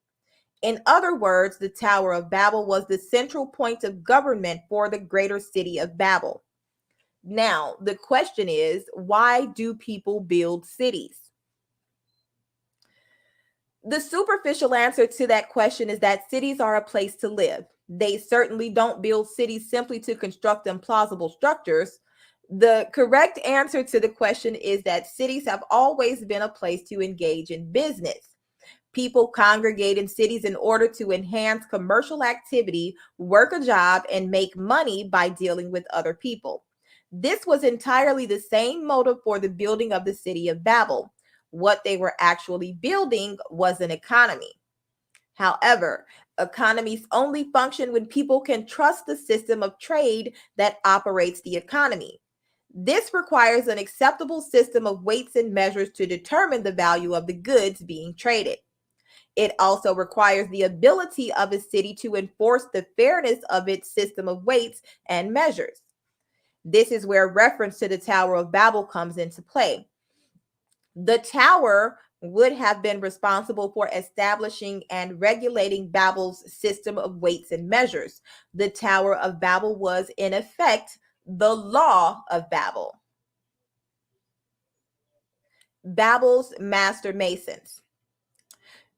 In other words, the Tower of Babel was the central point of government for the greater city of Babel. Now, the question is, why do people build cities? The superficial answer to that question is that cities are a place to live. They certainly don't build cities simply to construct implausible structures. The correct answer to the question is that cities have always been a place to engage in business. People congregate in cities in order to enhance commercial activity, work a job, and make money by dealing with other people. This was entirely the same motive for the building of the city of Babel. What they were actually building was an economy. However, economies only function when people can trust the system of trade that operates the economy. This requires an acceptable system of weights and measures to determine the value of the goods being traded. It also requires the ability of a city to enforce the fairness of its system of weights and measures. This is where reference to the Tower of Babel comes into play. The tower would have been responsible for establishing and regulating Babel's system of weights and measures. The Tower of Babel was, in effect, the law of Babel. Babel's master masons.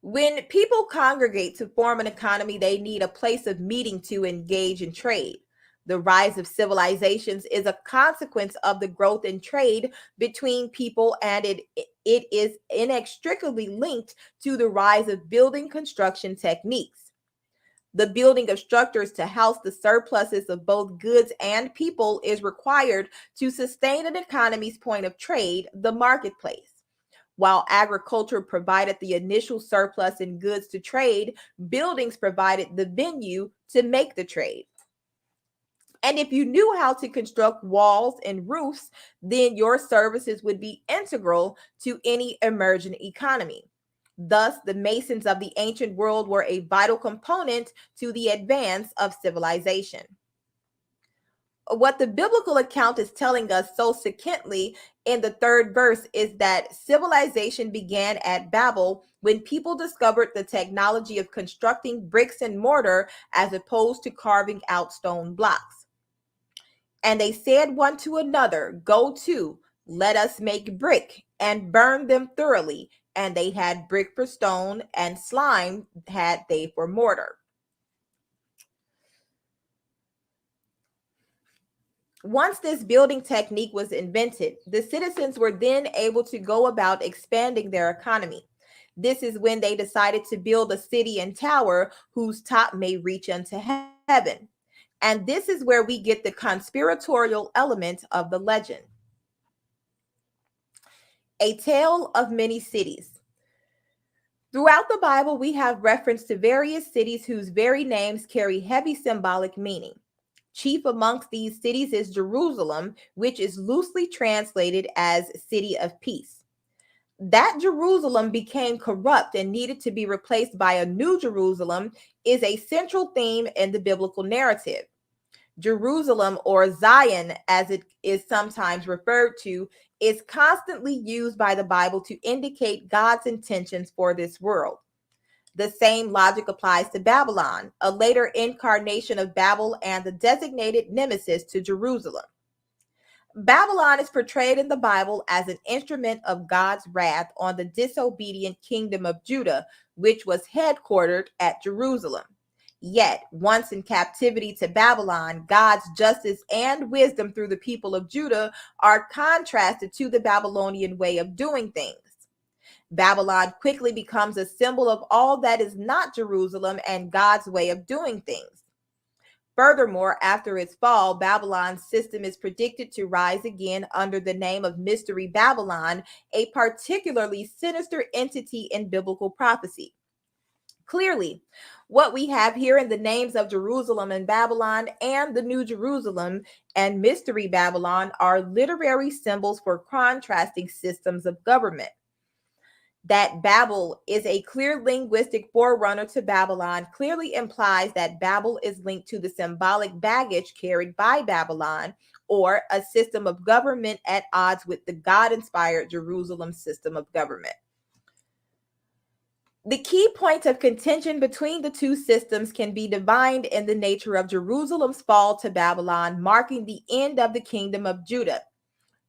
When people congregate to form an economy, they need a place of meeting to engage in trade. The rise of civilizations is a consequence of the growth in trade between people, and it is inextricably linked to the rise of building construction techniques. The building of structures to house the surpluses of both goods and people is required to sustain an economy's point of trade, the marketplace. While agriculture provided the initial surplus in goods to trade, buildings provided the venue to make the trade. And if you knew how to construct walls and roofs, then your services would be integral to any emerging economy. Thus, the masons of the ancient world were a vital component to the advance of civilization. What the biblical account is telling us so succinctly in the third verse is that civilization began at Babel when people discovered the technology of constructing bricks and mortar as opposed to carving out stone blocks. And they said one to another, Go to, Let us make brick and burn them thoroughly. And they had brick for stone, and slime had they for mortar. Once this building technique was invented, the citizens were then able to go about expanding their economy. This is when they decided to build a city and tower whose top may reach unto heaven. And this is where we get the conspiratorial element of the legend. A tale of many cities. Throughout the Bible, we have reference to various cities whose very names carry heavy symbolic meaning. Chief amongst these cities is Jerusalem, which is loosely translated as City of Peace. That Jerusalem became corrupt and needed to be replaced by a new Jerusalem is a central theme in the biblical narrative. Jerusalem, or Zion as it is sometimes referred to, is constantly used by the Bible to indicate God's intentions for this world. The same logic applies to Babylon, a later incarnation of Babel and the designated nemesis to Jerusalem. Babylon is portrayed in the Bible as an instrument of God's wrath on the disobedient kingdom of Judah, which was headquartered at Jerusalem. Yet, once in captivity to Babylon, God's justice and wisdom through the people of Judah are contrasted to the Babylonian way of doing things. Babylon quickly becomes a symbol of all that is not Jerusalem and God's way of doing things. Furthermore, after its fall, Babylon's system is predicted to rise again under the name of Mystery Babylon, a particularly sinister entity in biblical prophecy. Clearly, what we have here in the names of Jerusalem and Babylon and the New Jerusalem and Mystery Babylon are literary symbols for contrasting systems of government. That Babel is a clear linguistic forerunner to Babylon clearly implies that Babel is linked to the symbolic baggage carried by Babylon, or a system of government at odds with the God-inspired Jerusalem system of government. The key point of contention between the two systems can be divined in the nature of Jerusalem's fall to Babylon, marking the end of the kingdom of Judah.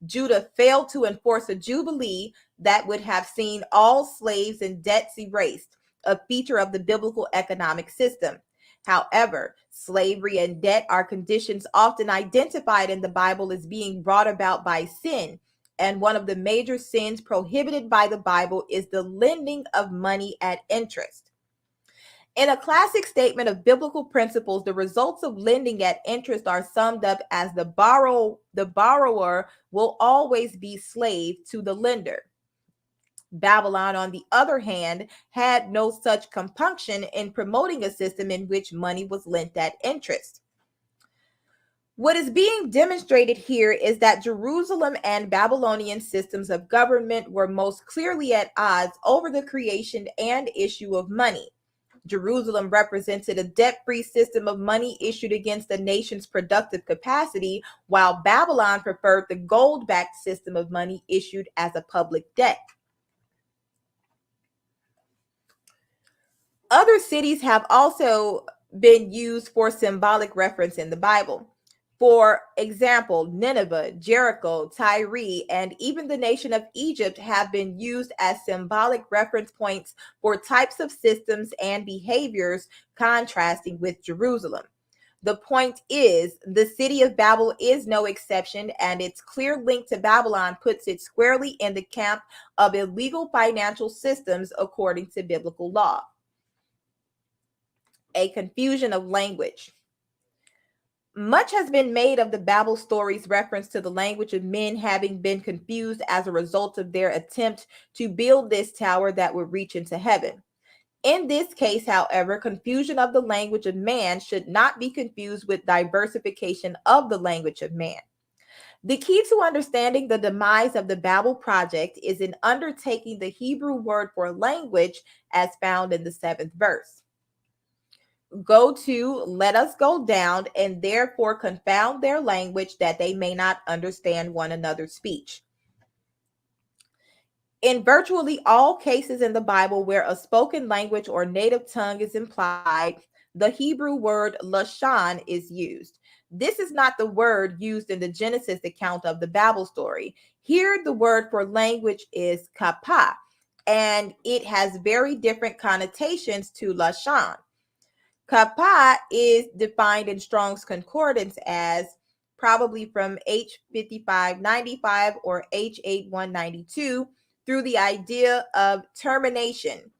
Judah failed to enforce a jubilee that would have seen all slaves and debts erased, a feature of the biblical economic system. However, slavery and debt are conditions often identified in the Bible as being brought about by sin, and one of the major sins prohibited by the Bible is the lending of money at interest. In a classic statement of biblical principles, the results of lending at interest are summed up as the borrower will always be slave to the lender. Babylon, on the other hand, had no such compunction in promoting a system in which money was lent at interest. What is being demonstrated here is that Jerusalem and Babylonian systems of government were most clearly at odds over the creation and issue of money. Jerusalem represented a debt-free system of money issued against the nation's productive capacity, while Babylon preferred the gold-backed system of money issued as a public debt. Other cities have also been used for symbolic reference in the Bible. For example, Nineveh, Jericho, Tyre, and even the nation of Egypt have been used as symbolic reference points for types of systems and behaviors contrasting with Jerusalem. The point is, the city of Babel is no exception, and its clear link to Babylon puts it squarely in the camp of illegal financial systems according to biblical law. A confusion of language. Much has been made of the Babel story's reference to the language of men having been confused as a result of their attempt to build this tower that would reach into heaven. In this case, however, confusion of the language of man should not be confused with diversification of the language of man. The key to understanding the demise of the Babel project is in undertaking the Hebrew word for language as found in the 7th verse. Go to, let us go down, and therefore confound their language, that they may not understand one another's speech. In virtually all cases in the Bible where a spoken language or native tongue is implied, the Hebrew word lashon is used. This is not the word used in the Genesis account of the Babel story. Here, the word for language is kappa, and it has very different connotations to Lashon. Kappa is defined in Strong's Concordance as probably from H5595 or H8192 through the idea of termination.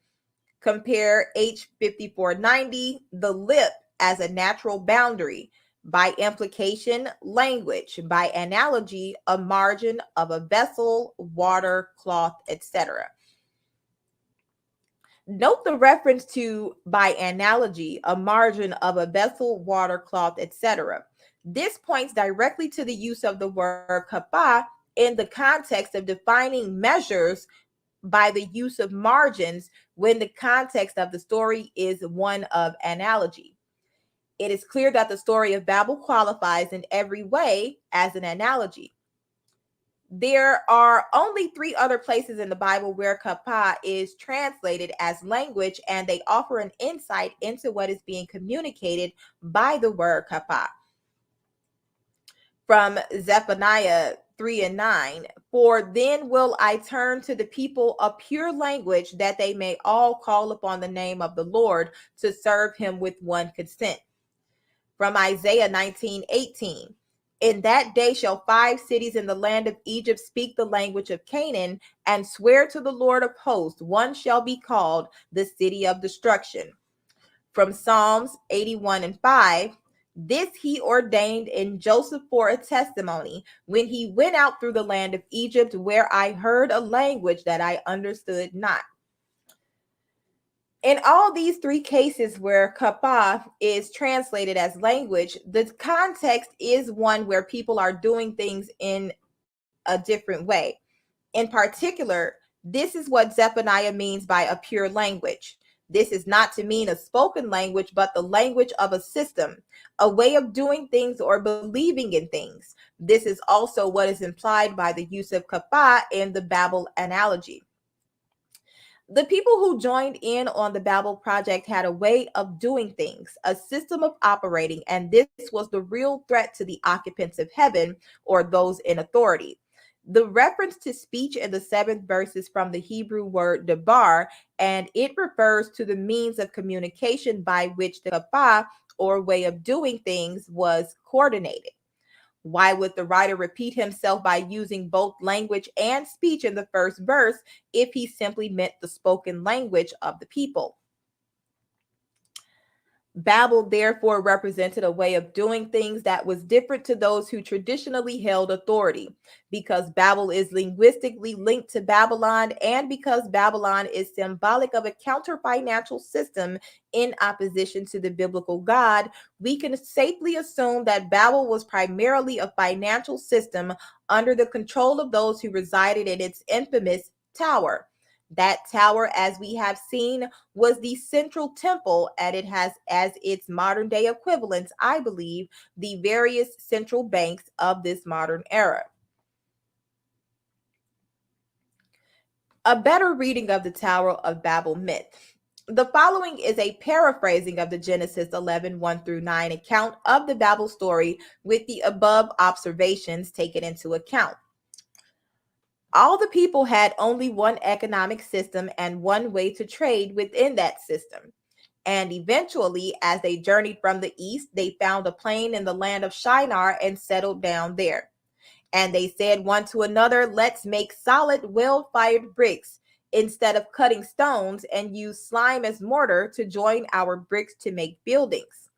Compare H5490, the lip, as a natural boundary. By implication, language. By analogy, a margin of a vessel, water, cloth, etc. Note the reference to by analogy, a margin of a vessel, water, cloth, etc. This points directly to the use of the word kappa in the context of defining measures by the use of margins when the context of the story is one of analogy. It is clear that the story of Babel qualifies in every way as an analogy. There are only 3 other places in the Bible where kappa is translated as language, and they offer an insight into what is being communicated by the word kappa. From Zephaniah 3 and 9, for then will I turn to the people a pure language, that they may all call upon the name of the Lord to serve him with one consent. From Isaiah 19:18, in that day shall 5 cities in the land of Egypt speak the language of Canaan and swear to the Lord of hosts, one shall be called the city of destruction. From Psalms 81 and 5, this he ordained in Joseph for a testimony when he went out through the land of Egypt, where I heard a language that I understood not. In all these 3 cases where kappa is translated as language, the context is one where people are doing things in a different way. In particular, this is what Zephaniah means by a pure language. This is not to mean a spoken language, but the language of a system, a way of doing things or believing in things. This is also what is implied by the use of kappa in the Babel analogy. The people who joined in on the Babel project had a way of doing things, a system of operating, and this was the real threat to the occupants of heaven, or those in authority. The reference to speech in the 7th verse is from the Hebrew word debar, and it refers to the means of communication by which the kappa, or way of doing things, was coordinated. Why would the writer repeat himself by using both language and speech in the first verse if he simply meant the spoken language of the people? Babel therefore represented a way of doing things that was different to those who traditionally held authority. Because Babel is linguistically linked to Babylon, and because Babylon is symbolic of a counter-financial system in opposition to the biblical God, we can safely assume that Babel was primarily a financial system under the control of those who resided in its infamous tower. That tower, as we have seen, was the central temple, and it has as its modern day equivalents, I believe, the various central banks of this modern era. A better reading of the Tower of Babel myth. The following is a paraphrasing of the Genesis 11, 1 through 9 account of the Babel story with the above observations taken into account. All the people had only one economic system and one way to trade within that system. And eventually, as they journeyed from the east, they found a plain in the land of Shinar and settled down there. And they said one to another, let's make solid, well-fired bricks instead of cutting stones, and use slime as mortar to join our bricks to make buildings.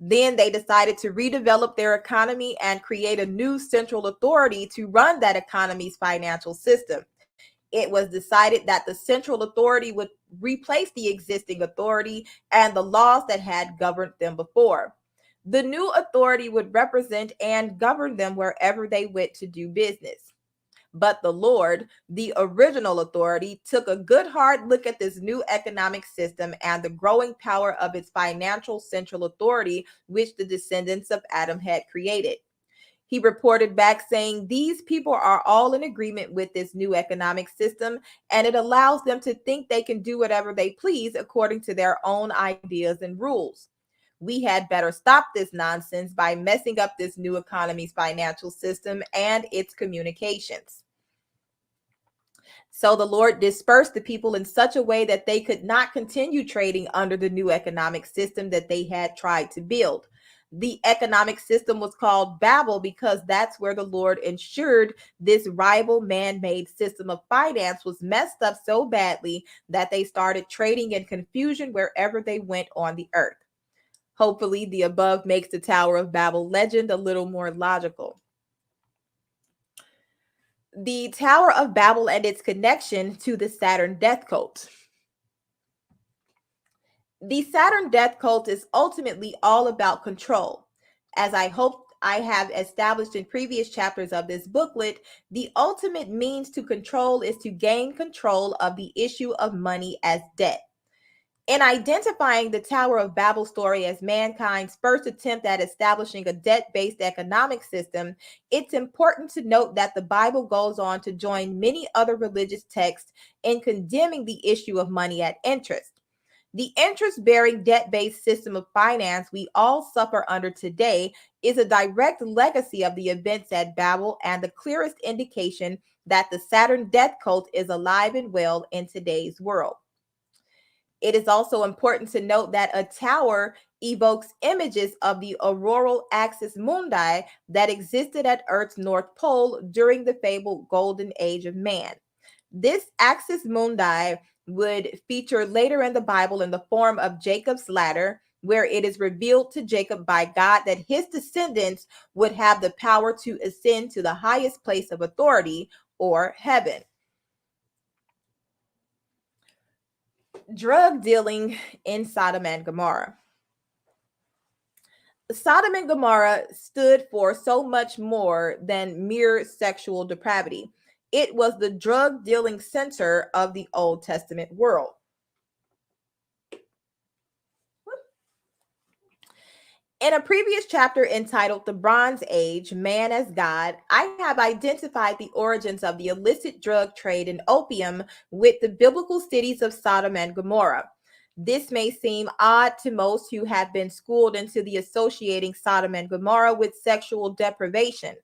Then they decided to redevelop their economy and create a new central authority to run that economy's financial system. It was decided that the central authority would replace the existing authority and the laws that had governed them before. The new authority would represent and govern them wherever they went to do business. But the Lord, the original authority, took a good hard look at this new economic system and the growing power of its financial central authority, which the descendants of Adam had created. He reported back saying, these people are all in agreement with this new economic system, and it allows them to think they can do whatever they please according to their own ideas and rules. We had better stop this nonsense by messing up this new economy's financial system and its communications. So the Lord dispersed the people in such a way that they could not continue trading under the new economic system that they had tried to build. The economic system was called Babel because that's where the Lord ensured this rival man-made system of finance was messed up so badly that they started trading in confusion wherever they went on the earth. Hopefully, the above makes the Tower of Babel legend a little more logical. The Tower of Babel and its connection to the Saturn death cult. The Saturn death cult is ultimately all about control. As I hope I have established in previous chapters of this booklet, the ultimate means to control is to gain control of the issue of money as debt. In identifying the Tower of Babel story as mankind's first attempt at establishing a debt-based economic system, it's important to note that the Bible goes on to join many other religious texts in condemning the issue of money at interest. The interest-bearing debt-based system of finance we all suffer under today is a direct legacy of the events at Babel and the clearest indication that the Saturn death cult is alive and well in today's world. It is also important to note that a tower evokes images of the auroral axis mundi that existed at Earth's North Pole during the fabled golden age of man. This axis mundi would feature later in the Bible in the form of Jacob's ladder, where it is revealed to Jacob by God that his descendants would have the power to ascend to the highest place of authority, or heaven. Drug dealing in Sodom and Gomorrah. Sodom and Gomorrah stood for so much more than mere sexual depravity. It was the drug dealing center of the Old Testament world. In a previous chapter entitled The Bronze Age, Man as God, I have identified the origins of the illicit drug trade in opium with the biblical cities of Sodom and Gomorrah. This may seem odd to most who have been schooled into the associating Sodom and Gomorrah with sexual deprivation.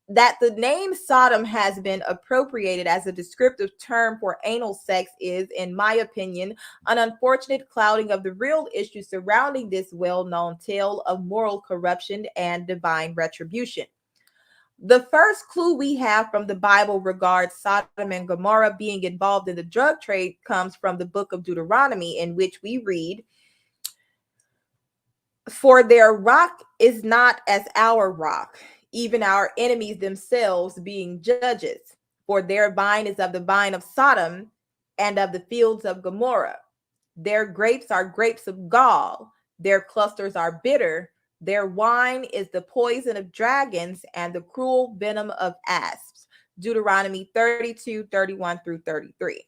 That the name Sodom has been appropriated as a descriptive term for anal sex is, in my opinion, an unfortunate clouding of the real issue surrounding this well-known tale of moral corruption and divine retribution. The first clue we have from the Bible regards Sodom and Gomorrah being involved in the drug trade comes from the book of Deuteronomy, in which we read, "For their rock is not as our rock, even our enemies themselves being judges. For their vine is of the vine of Sodom and of the fields of Gomorrah. Their grapes are grapes of gall. Their clusters are bitter. Their wine is the poison of dragons and the cruel venom of asps." Deuteronomy 32, 31 through 33.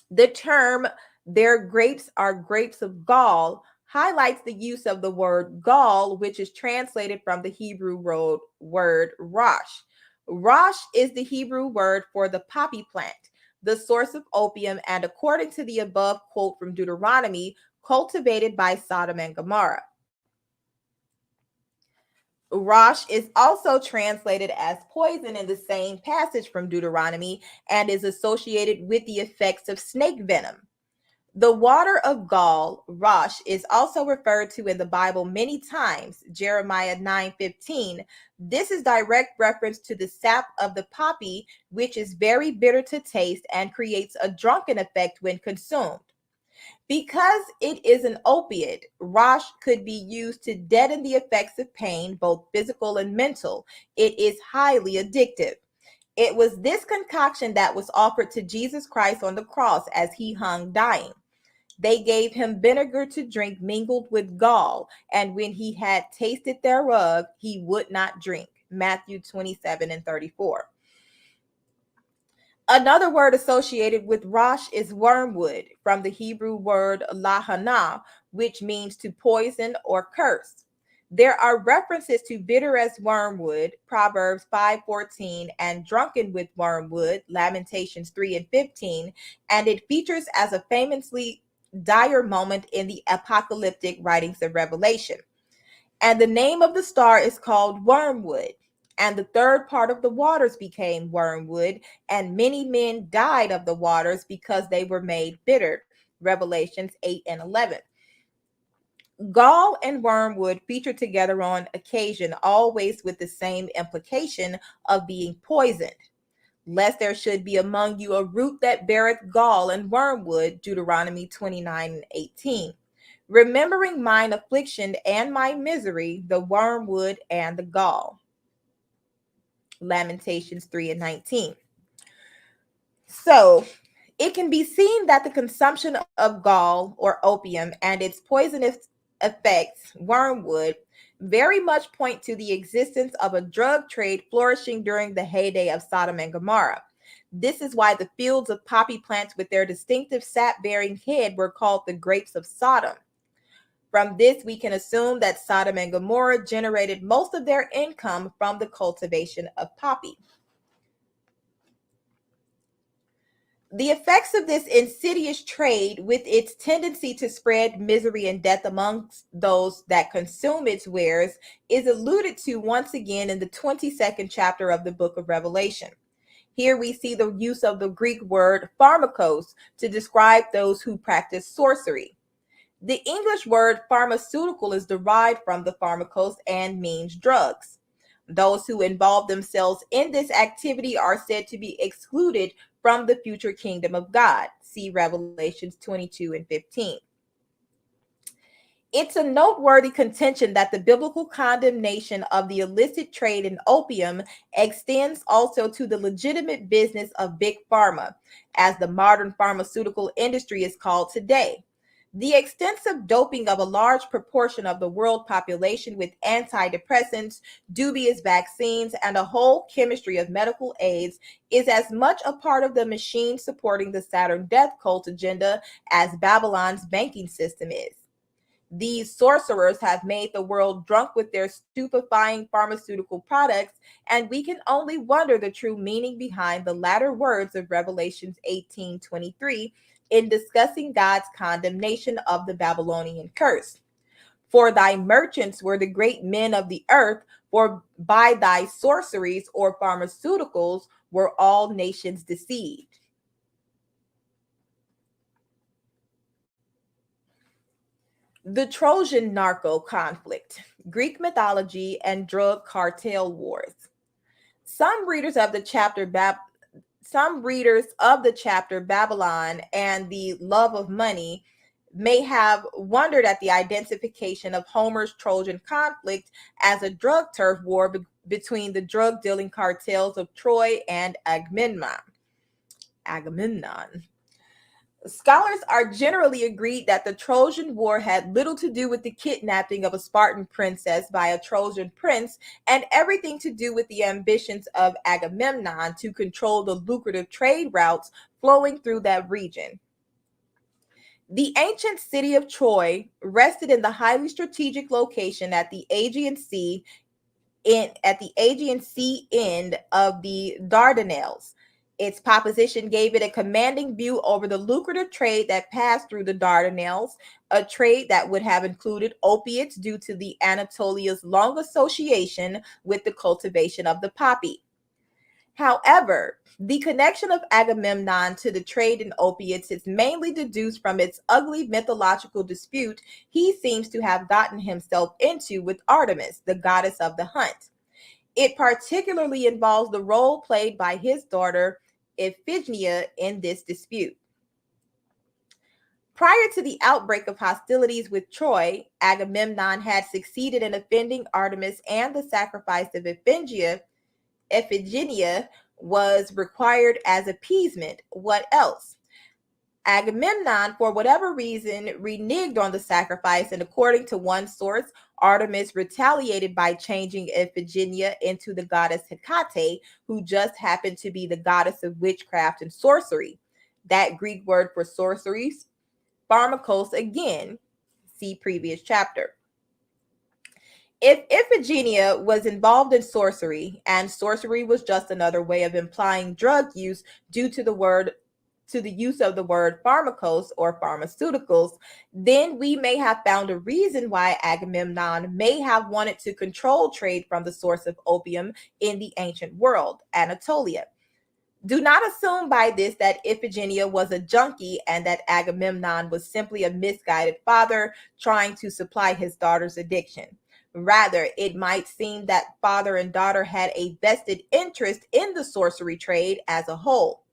The term "their grapes are grapes of gall" highlights the use of the word gall, which is translated from the Hebrew word rosh. Rosh is the Hebrew word for the poppy plant, the source of opium, and according to the above quote from Deuteronomy, cultivated by Sodom and Gomorrah. Rosh is also translated as poison in the same passage from Deuteronomy and is associated with the effects of snake venom. The water of gall, rosh, is also referred to in the Bible many times. Jeremiah 9:15. This is direct reference to the sap of the poppy, which is very bitter to taste and creates a drunken effect when consumed. Because it is an opiate, rosh could be used to deaden the effects of pain, both physical and mental. It is highly addictive. It was this concoction that was offered to Jesus Christ on the cross as he hung dying. They gave him vinegar to drink mingled with gall, and when he had tasted thereof, he would not drink. Matthew 27 and 34. Another word associated with rosh is wormwood, from the Hebrew word lahana, which means to poison or curse. There are references to bitter as wormwood, Proverbs 5:14, and drunken with wormwood, Lamentations 3 and 15, and it features as a famously dire moment in the apocalyptic writings of Revelation. And the name of the star is called Wormwood. And the third part of the waters became wormwood, and many men died of the waters because they were made bitter. Revelations 8 and 11. Gall and wormwood feature together on occasion, always with the same implication of being poisoned. Lest there should be among you a root that beareth gall and wormwood, Deuteronomy 29 and 18. Remembering mine affliction and my misery, the wormwood and the gall. Lamentations 3 and 19. So, it can be seen that the consumption of gall or opium and its poisonous effects, wormwood, very much point to the existence of a drug trade flourishing during the heyday of Sodom and Gomorrah. This is why the fields of poppy plants with their distinctive sap-bearing head were called the grapes of Sodom. From this, we can assume that Sodom and Gomorrah generated most of their income from the cultivation of poppy. The effects of this insidious trade, with its tendency to spread misery and death amongst those that consume its wares, is alluded to once again in the 22nd chapter of the book of Revelation. Here we see the use of the Greek word pharmakos to describe those who practice sorcery. The English word pharmaceutical is derived from the pharmakos and means drugs. Those who involve themselves in this activity are said to be excluded from the future kingdom of God. See Revelations 22 and 15. It's a noteworthy contention that the biblical condemnation of the illicit trade in opium extends also to the legitimate business of big pharma, as the modern pharmaceutical industry is called today. The extensive doping of a large proportion of the world population with antidepressants, dubious vaccines, and a whole chemistry of medical aids is as much a part of the machine supporting the Saturn death cult agenda as Babylon's banking system is. These sorcerers have made the world drunk with their stupefying pharmaceutical products, and we can only wonder the true meaning behind the latter words of Revelations 18:23 in discussing God's condemnation of the Babylonian curse. For thy merchants were the great men of the earth, for by thy sorceries or pharmaceuticals were all nations deceived. The Trojan Narco conflict, Greek mythology, and drug cartel wars. Some readers of the chapter Babylon and the love of money may have wondered at the identification of Homer's Trojan conflict as a drug turf war between the drug dealing cartels of Troy and Agamemnon. Scholars are generally agreed that the Trojan War had little to do with the kidnapping of a Spartan princess by a Trojan prince and everything to do with the ambitions of Agamemnon to control the lucrative trade routes flowing through that region. The ancient city of Troy rested in the highly strategic location at the Aegean Sea end of the Dardanelles. Its position gave it a commanding view over the lucrative trade that passed through the Dardanelles, a trade that would have included opiates due to the Anatolia's long association with the cultivation of the poppy. However, the connection of Agamemnon to the trade in opiates is mainly deduced from its ugly mythological dispute he seems to have gotten himself into with Artemis, the goddess of the hunt. It particularly involves the role played by his daughter Iphigenia in this dispute. Prior to the outbreak of hostilities with Troy, Agamemnon had succeeded in offending Artemis, and the sacrifice of Iphigenia was required as appeasement. What else? Agamemnon, for whatever reason, reneged on the sacrifice, and according to one source, Artemis retaliated by changing Iphigenia into the goddess Hecate, who just happened to be the goddess of witchcraft and sorcery. That Greek word for sorcery, Pharmakos, again, see previous chapter. If Iphigenia was involved in sorcery, and sorcery was just another way of implying drug use due to the word to the use of the word pharmakos or pharmaceuticals, then we may have found a reason why Agamemnon may have wanted to control trade from the source of opium in the ancient world, Anatolia. Do not assume by this that Iphigenia was a junkie and that Agamemnon was simply a misguided father trying to supply his daughter's addiction. Rather, it might seem that father and daughter had a vested interest in the sorcery trade as a whole.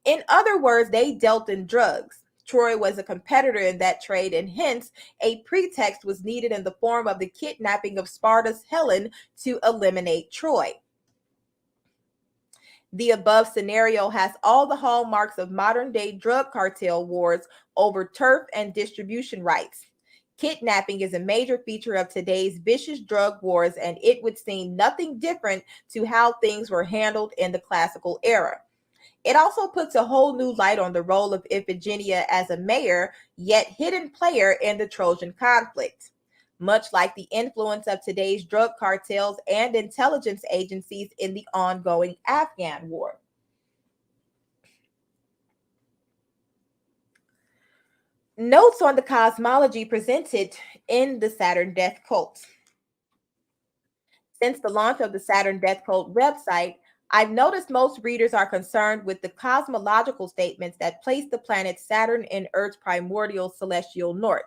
In other words, they dealt in drugs. Troy was a competitor in that trade, and hence a pretext was needed in the form of the kidnapping of Sparta's Helen to eliminate Troy. The above scenario has all the hallmarks of modern-day drug cartel wars over turf and distribution rights. Kidnapping is a major feature of today's vicious drug wars, and it would seem nothing different to how things were handled in the classical era. It also puts a whole new light on the role of Iphigenia as a mayor, yet hidden player in the Trojan conflict. Much like the influence of today's drug cartels and intelligence agencies in the ongoing Afghan war. Notes on the cosmology presented in the Saturn Death Cult. Since the launch of the Saturn Death Cult website, I've noticed most readers are concerned with the cosmological statements that place the planet Saturn in Earth's primordial celestial north.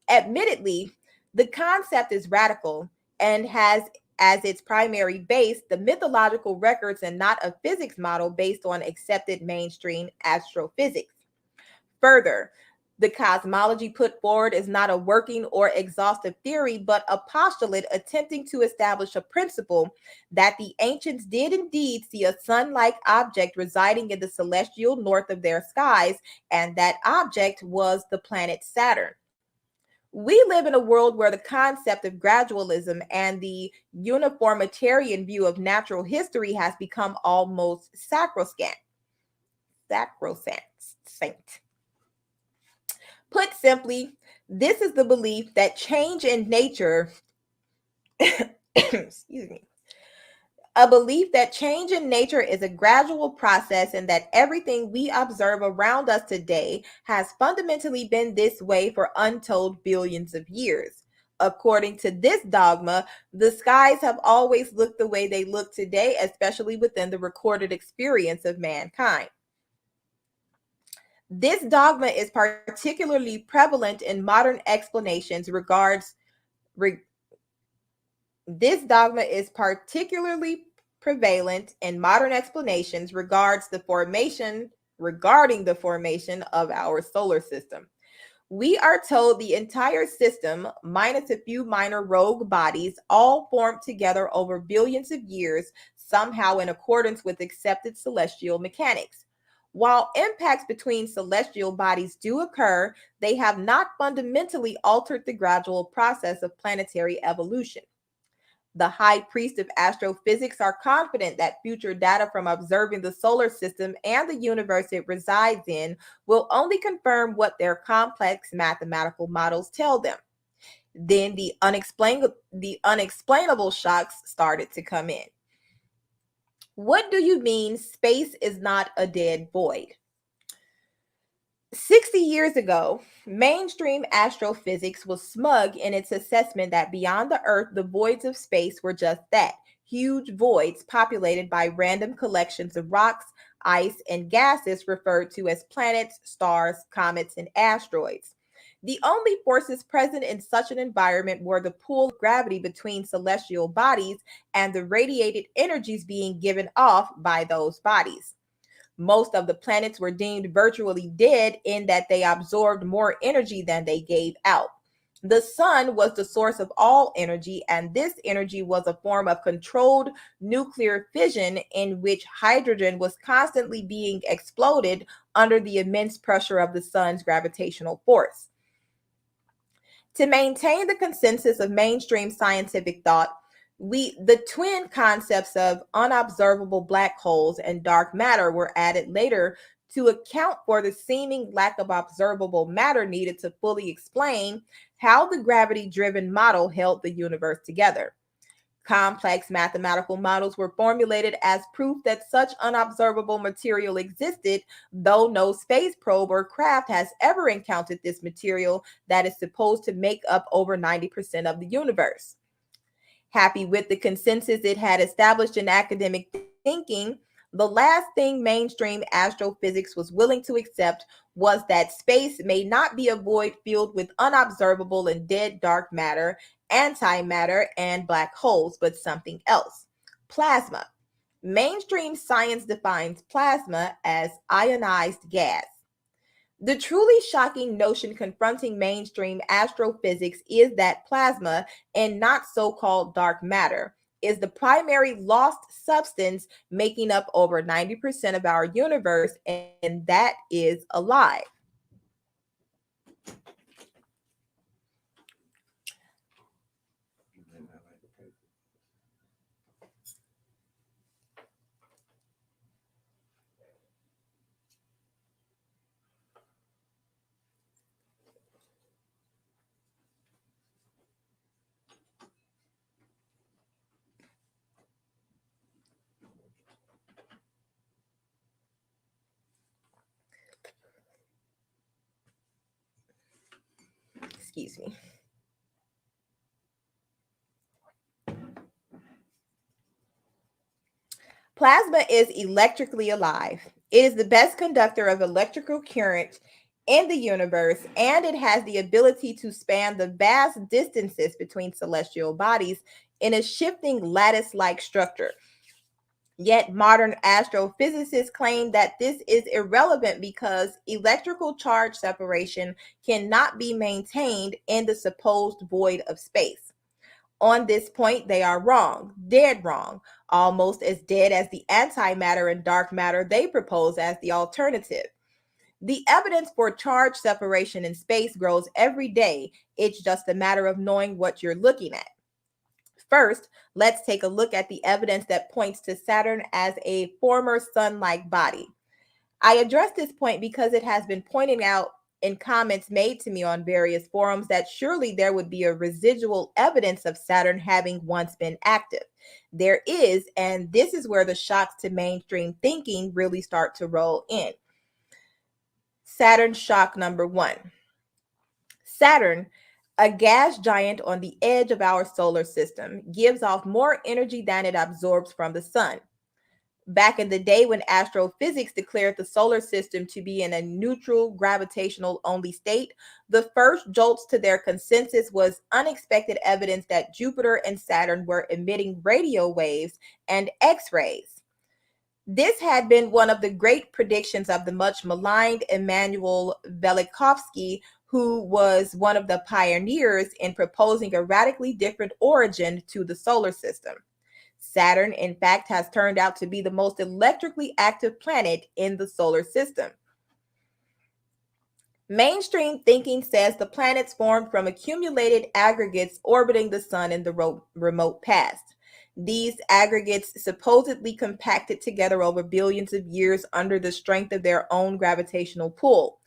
Admittedly, the concept is radical and has as its primary base the mythological records and not a physics model based on accepted mainstream astrophysics. Further, the cosmology put forward is not a working or exhaustive theory, but a postulate attempting to establish a principle that the ancients did indeed see a sun-like object residing in the celestial north of their skies, and that object was the planet Saturn. We live in a world where the concept of gradualism and the uniformitarian view of natural history has become almost sacrosanct. Put simply, this is the belief that change in nature, excuse me, a belief that change in nature is a gradual process and that everything we observe around us today has fundamentally been this way for untold billions of years. According to this dogma, the skies have always looked the way they look today, especially within the recorded experience of mankind. This dogma is particularly prevalent in modern explanations This dogma is particularly prevalent in modern explanations regarding the formation of our solar system. We are told the entire system, minus a few minor rogue bodies, all formed together over billions of years, somehow in accordance with accepted celestial mechanics. While impacts between celestial bodies do occur, they have not fundamentally altered the gradual process of planetary evolution. The high priest of astrophysics are confident that future data from observing the solar system and the universe it resides in will only confirm what their complex mathematical models tell them. Then the unexplainable shocks started to come in. What do you mean space is not a dead void? 60 years ago, mainstream astrophysics was smug in its assessment that beyond the Earth, the voids of space were just that, huge voids populated by random collections of rocks, ice, and gases referred to as planets, stars, comets, and asteroids. The only forces present in such an environment were the pull of gravity between celestial bodies and the radiated energies being given off by those bodies. Most of the planets were deemed virtually dead in that they absorbed more energy than they gave out. The sun was the source of all energy, and this energy was a form of controlled nuclear fission in which hydrogen was constantly being exploded under the immense pressure of the sun's gravitational force. To maintain the consensus of mainstream scientific thought, the twin concepts of unobservable black holes and dark matter were added later to account for the seeming lack of observable matter needed to fully explain how the gravity-driven model held the universe together. Complex mathematical models were formulated as proof that such unobservable material existed, though no space probe or craft has ever encountered this material that is supposed to make up over 90% of the universe. Happy with the consensus it had established in academic thinking, the last thing mainstream astrophysics was willing to accept was that space may not be a void filled with unobservable and dead dark matter, antimatter, and black holes, but something else: plasma. Mainstream science defines plasma as ionized gas. The truly shocking notion confronting mainstream astrophysics is that plasma, and not so-called dark matter, is the primary lost substance making up over 90% of our universe, and that is alive. Excuse me. Plasma is electrically alive. It is the best conductor of electrical current in the universe, and it has the ability to span the vast distances between celestial bodies in a shifting lattice-like structure. Yet modern astrophysicists claim that this is irrelevant because electrical charge separation cannot be maintained in the supposed void of space. On this point, they are wrong, dead wrong, almost as dead as the antimatter and dark matter they propose as the alternative. The evidence for charge separation in space grows every day. It's just a matter of knowing what you're looking at. First, let's take a look at the evidence that points to Saturn as a former sun-like body. I address this point because it has been pointed out in comments made to me on various forums that surely there would be a residual evidence of Saturn having once been active. There is, and this is where the shocks to mainstream thinking really start to roll in. Saturn shock number one. Saturn, a gas giant on the edge of our solar system, gives off more energy than it absorbs from the sun. Back in the day when astrophysics declared the solar system to be in a neutral gravitational only state, the first jolts to their consensus was unexpected evidence that Jupiter and Saturn were emitting radio waves and X-rays. This had been one of the great predictions of the much maligned Immanuel Velikovsky, who was one of the pioneers in proposing a radically different origin to the solar system. Saturn, in fact, has turned out to be the most electrically active planet in the solar system. Mainstream thinking says the planets formed from accumulated aggregates orbiting the sun in the remote past. These aggregates supposedly compacted together over billions of years under the strength of their own gravitational pull.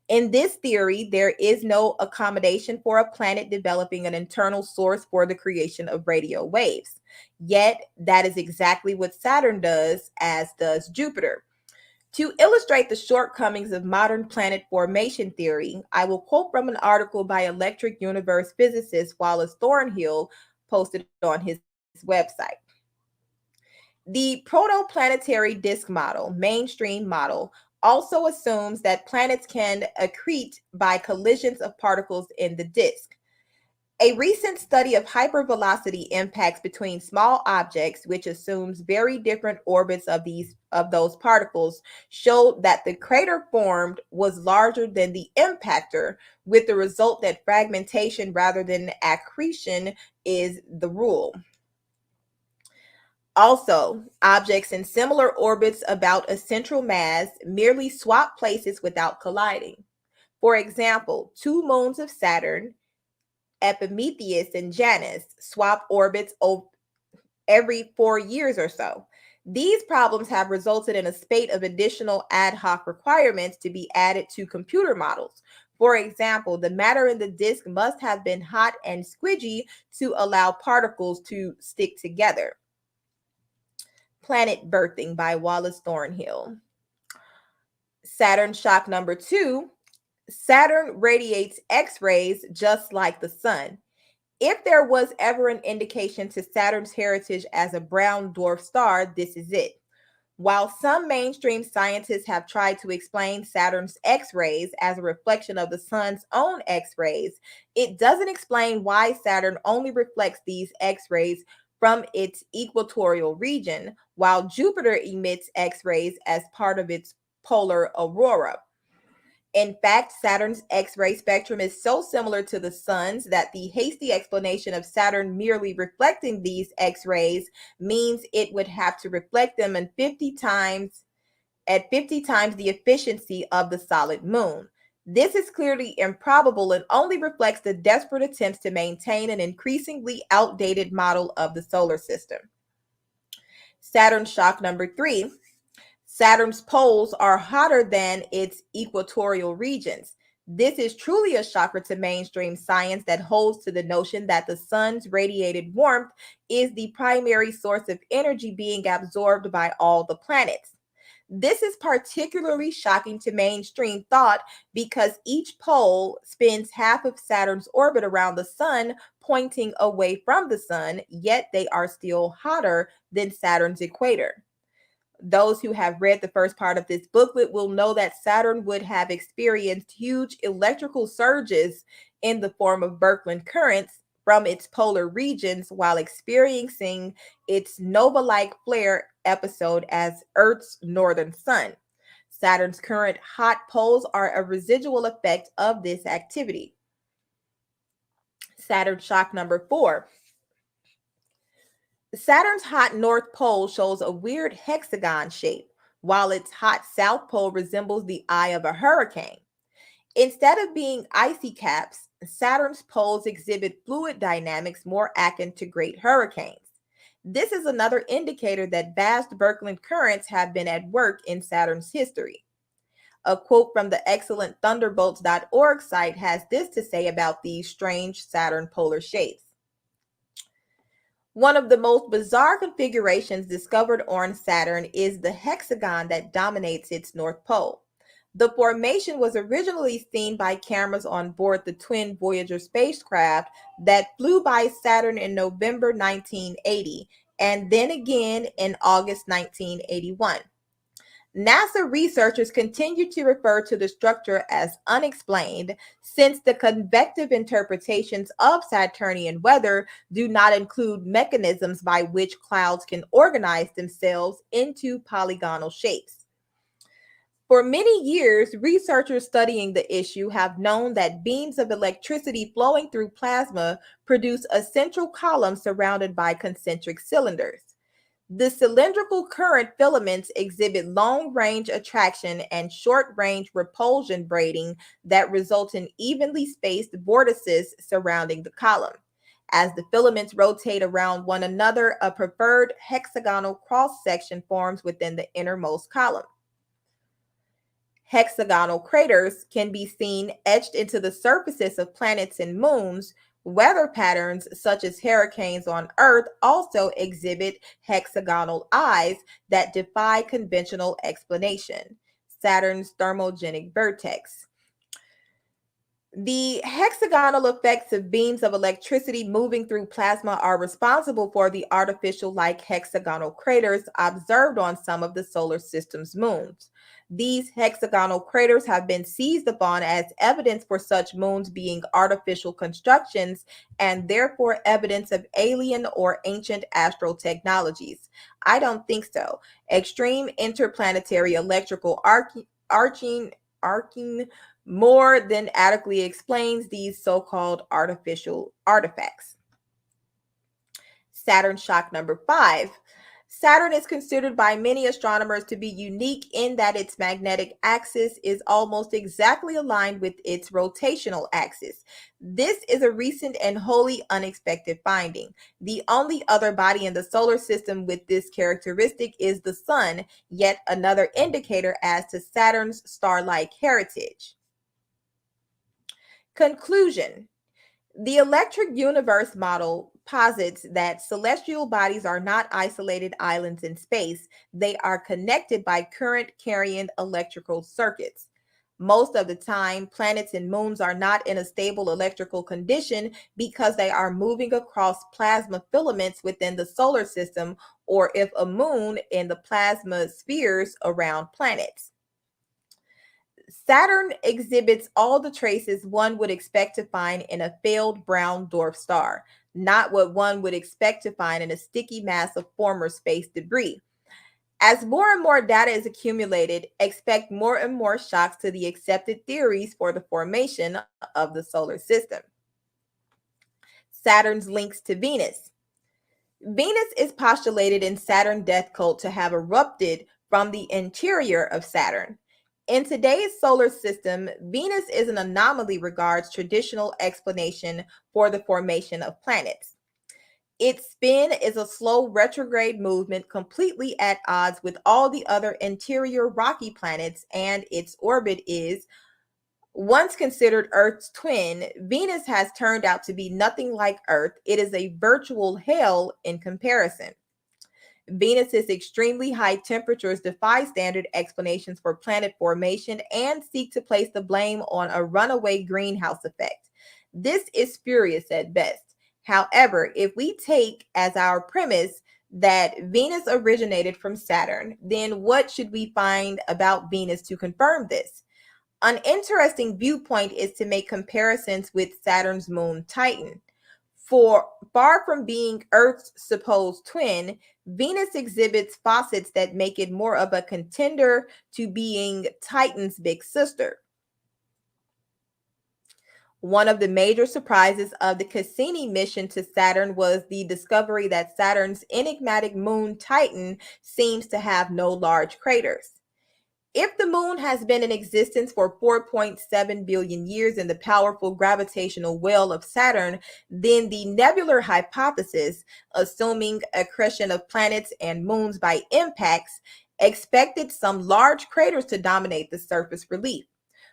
In this theory, there is no accommodation for a planet developing an internal source for the creation of radio waves. Yet, that is exactly what Saturn does, as does Jupiter. To illustrate the shortcomings of modern planet formation theory, I will quote from an article by Electric Universe physicist Wallace Thornhill posted on his website. The protoplanetary disk model, mainstream model, also assumes that planets can accrete by collisions of particles in the disk. A recent study of hypervelocity impacts between small objects, which assumes very different orbits of those particles, showed that the crater formed was larger than the impactor, with the result that fragmentation rather than accretion is the rule. Also, objects in similar orbits about a central mass merely swap places without colliding. For example, two moons of Saturn, Epimetheus and Janus, swap orbits every 4 years or so. These problems have resulted in a spate of additional ad hoc requirements to be added to computer models. For example, the matter in the disk must have been hot and squidgy to allow particles to stick together. Planet Birthing by Wallace Thornhill. Saturn shock number 2. Saturn radiates X-rays just like the sun. If there was ever an indication to Saturn's heritage as a brown dwarf star, this is it. While some mainstream scientists have tried to explain Saturn's X-rays as a reflection of the sun's own X-rays, it doesn't explain why Saturn only reflects these X-rays from its equatorial region, while Jupiter emits X-rays as part of its polar aurora. In fact, Saturn's X-ray spectrum is so similar to the sun's that the hasty explanation of Saturn merely reflecting these X-rays means it would have to reflect them at 50 times the efficiency of the solid moon. This is clearly improbable and only reflects the desperate attempts to maintain an increasingly outdated model of the solar system. Saturn shock number 3. Saturn's poles are hotter than its equatorial regions. This is truly a shocker to mainstream science that holds to the notion that the sun's radiated warmth is the primary source of energy being absorbed by all the planets. This is particularly shocking to mainstream thought because each pole spins half of Saturn's orbit around the sun, pointing away from the sun, yet they are still hotter than Saturn's equator. Those who have read the first part of this booklet will know that Saturn would have experienced huge electrical surges in the form of Birkeland currents from its polar regions while experiencing its nova-like flare episode as Earth's northern sun. Saturn's current hot poles are a residual effect of this activity. Saturn shock number 4. Saturn's hot north pole shows a weird hexagon shape, while its hot south pole resembles the eye of a hurricane. Instead of being icy caps, Saturn's poles exhibit fluid dynamics more akin to great hurricanes. This is another indicator that vast Birkeland currents have been at work in Saturn's history. A quote from the excellent thunderbolts.org site has this to say about these strange Saturn polar shapes. One of the most bizarre configurations discovered on Saturn is the hexagon that dominates its north pole. The formation was originally seen by cameras on board the twin Voyager spacecraft that flew by Saturn in November 1980 and then again in August 1981. NASA researchers continue to refer to the structure as unexplained since the convective interpretations of Saturnian weather do not include mechanisms by which clouds can organize themselves into polygonal shapes. For many years, researchers studying the issue have known that beams of electricity flowing through plasma produce a central column surrounded by concentric cylinders. The cylindrical current filaments exhibit long-range attraction and short-range repulsion braiding that result in evenly spaced vortices surrounding the column. As the filaments rotate around one another, a preferred hexagonal cross-section forms within the innermost column. Hexagonal craters can be seen etched into the surfaces of planets and moons. Weather patterns, such as hurricanes on Earth, also exhibit hexagonal eyes that defy conventional explanation. Saturn's thermogenic vertex. The hexagonal effects of beams of electricity moving through plasma are responsible for the artificial-like hexagonal craters observed on some of the solar system's moons. These hexagonal craters have been seized upon as evidence for such moons being artificial constructions and therefore evidence of alien or ancient astral technologies. I don't think so. Extreme interplanetary electrical arcing more than adequately explains these so-called artificial artifacts. Saturn shock number 5. Saturn is considered by many astronomers to be unique in that its magnetic axis is almost exactly aligned with its rotational axis. This is a recent and wholly unexpected finding. The only other body in the solar system with this characteristic is the Sun, yet another indicator as to Saturn's star-like heritage. Conclusion. The electric universe model posits that celestial bodies are not isolated islands in space. They are connected by current carrying electrical circuits. Most of the time, planets and moons are not in a stable electrical condition because they are moving across plasma filaments within the solar system, or if a moon, in the plasma spheres around planets. Saturn exhibits all the traces one would expect to find in a failed brown dwarf star, not what one would expect to find in a sticky mass of former space debris. As more and more data is accumulated, expect more and more shocks to the accepted theories for the formation of the solar system. Saturn's links to Venus. Venus is postulated in Saturn death cult to have erupted from the interior of Saturn. In today's solar system, Venus is an anomaly regards traditional explanation for the formation of planets. Its spin is a slow retrograde movement completely at odds with all the other interior rocky planets, and its orbit is, once considered Earth's twin, Venus has turned out to be nothing like Earth. It is a virtual hell in comparison. Venus's extremely high temperatures defy standard explanations for planet formation and seek to place the blame on a runaway greenhouse effect. This is spurious at best. However, if we take as our premise that Venus originated from Saturn, then what should we find about Venus to confirm this? An interesting viewpoint is to make comparisons with Saturn's moon Titan. For far from being Earth's supposed twin, Venus exhibits facets that make it more of a contender to being Titan's big sister. One of the major surprises of the Cassini mission to Saturn was the discovery that Saturn's enigmatic moon Titan seems to have no large craters. If the moon has been in existence for 4.7 billion years in the powerful gravitational well of Saturn, then the nebular hypothesis, assuming accretion of planets and moons by impacts, expected some large craters to dominate the surface relief.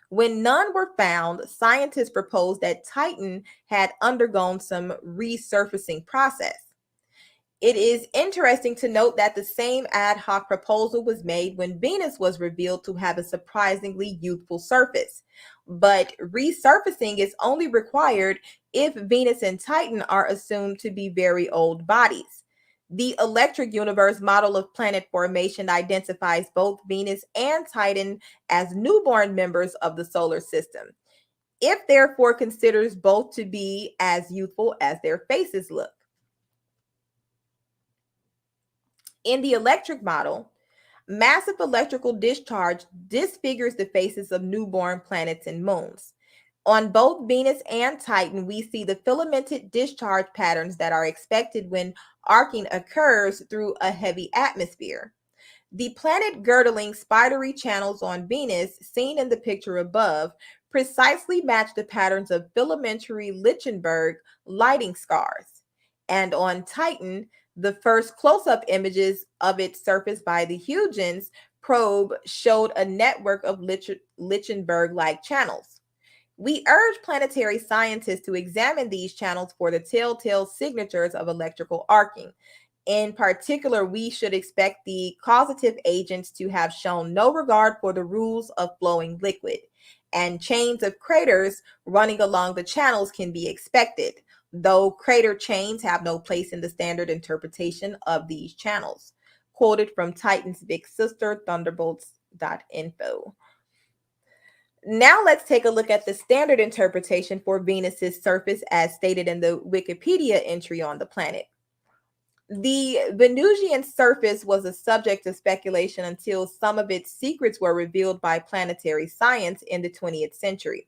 When none were found, scientists proposed that Titan had undergone some resurfacing process. It is interesting to note that the same ad hoc proposal was made when Venus was revealed to have a surprisingly youthful surface. But resurfacing is only required if Venus and Titan are assumed to be very old bodies. The electric universe model of planet formation identifies both Venus and Titan as newborn members of the solar system. It therefore considers both to be as youthful as their faces look. In the electric model, massive electrical discharge disfigures the faces of newborn planets and moons. On both Venus and Titan, we see the filamented discharge patterns that are expected when arcing occurs through a heavy atmosphere. The planet girdling spidery channels on Venus, seen in the picture above, precisely match the patterns of filamentary Lichtenberg lighting scars. And on Titan, the first close-up images of its surface by the Huygens probe showed a network of Lichtenberg-like channels. We urge planetary scientists to examine these channels for the telltale signatures of electrical arcing. In particular, we should expect the causative agents to have shown no regard for the rules of flowing liquid, and chains of craters running along the channels can be expected, though crater chains have no place in the standard interpretation of these channels. Quoted from Titan's big sister, thunderbolts.info. Now let's take a look at the standard interpretation for Venus's surface as stated in the Wikipedia entry on the planet. The Venusian surface was a subject of speculation until some of its secrets were revealed by planetary science in the 20th century.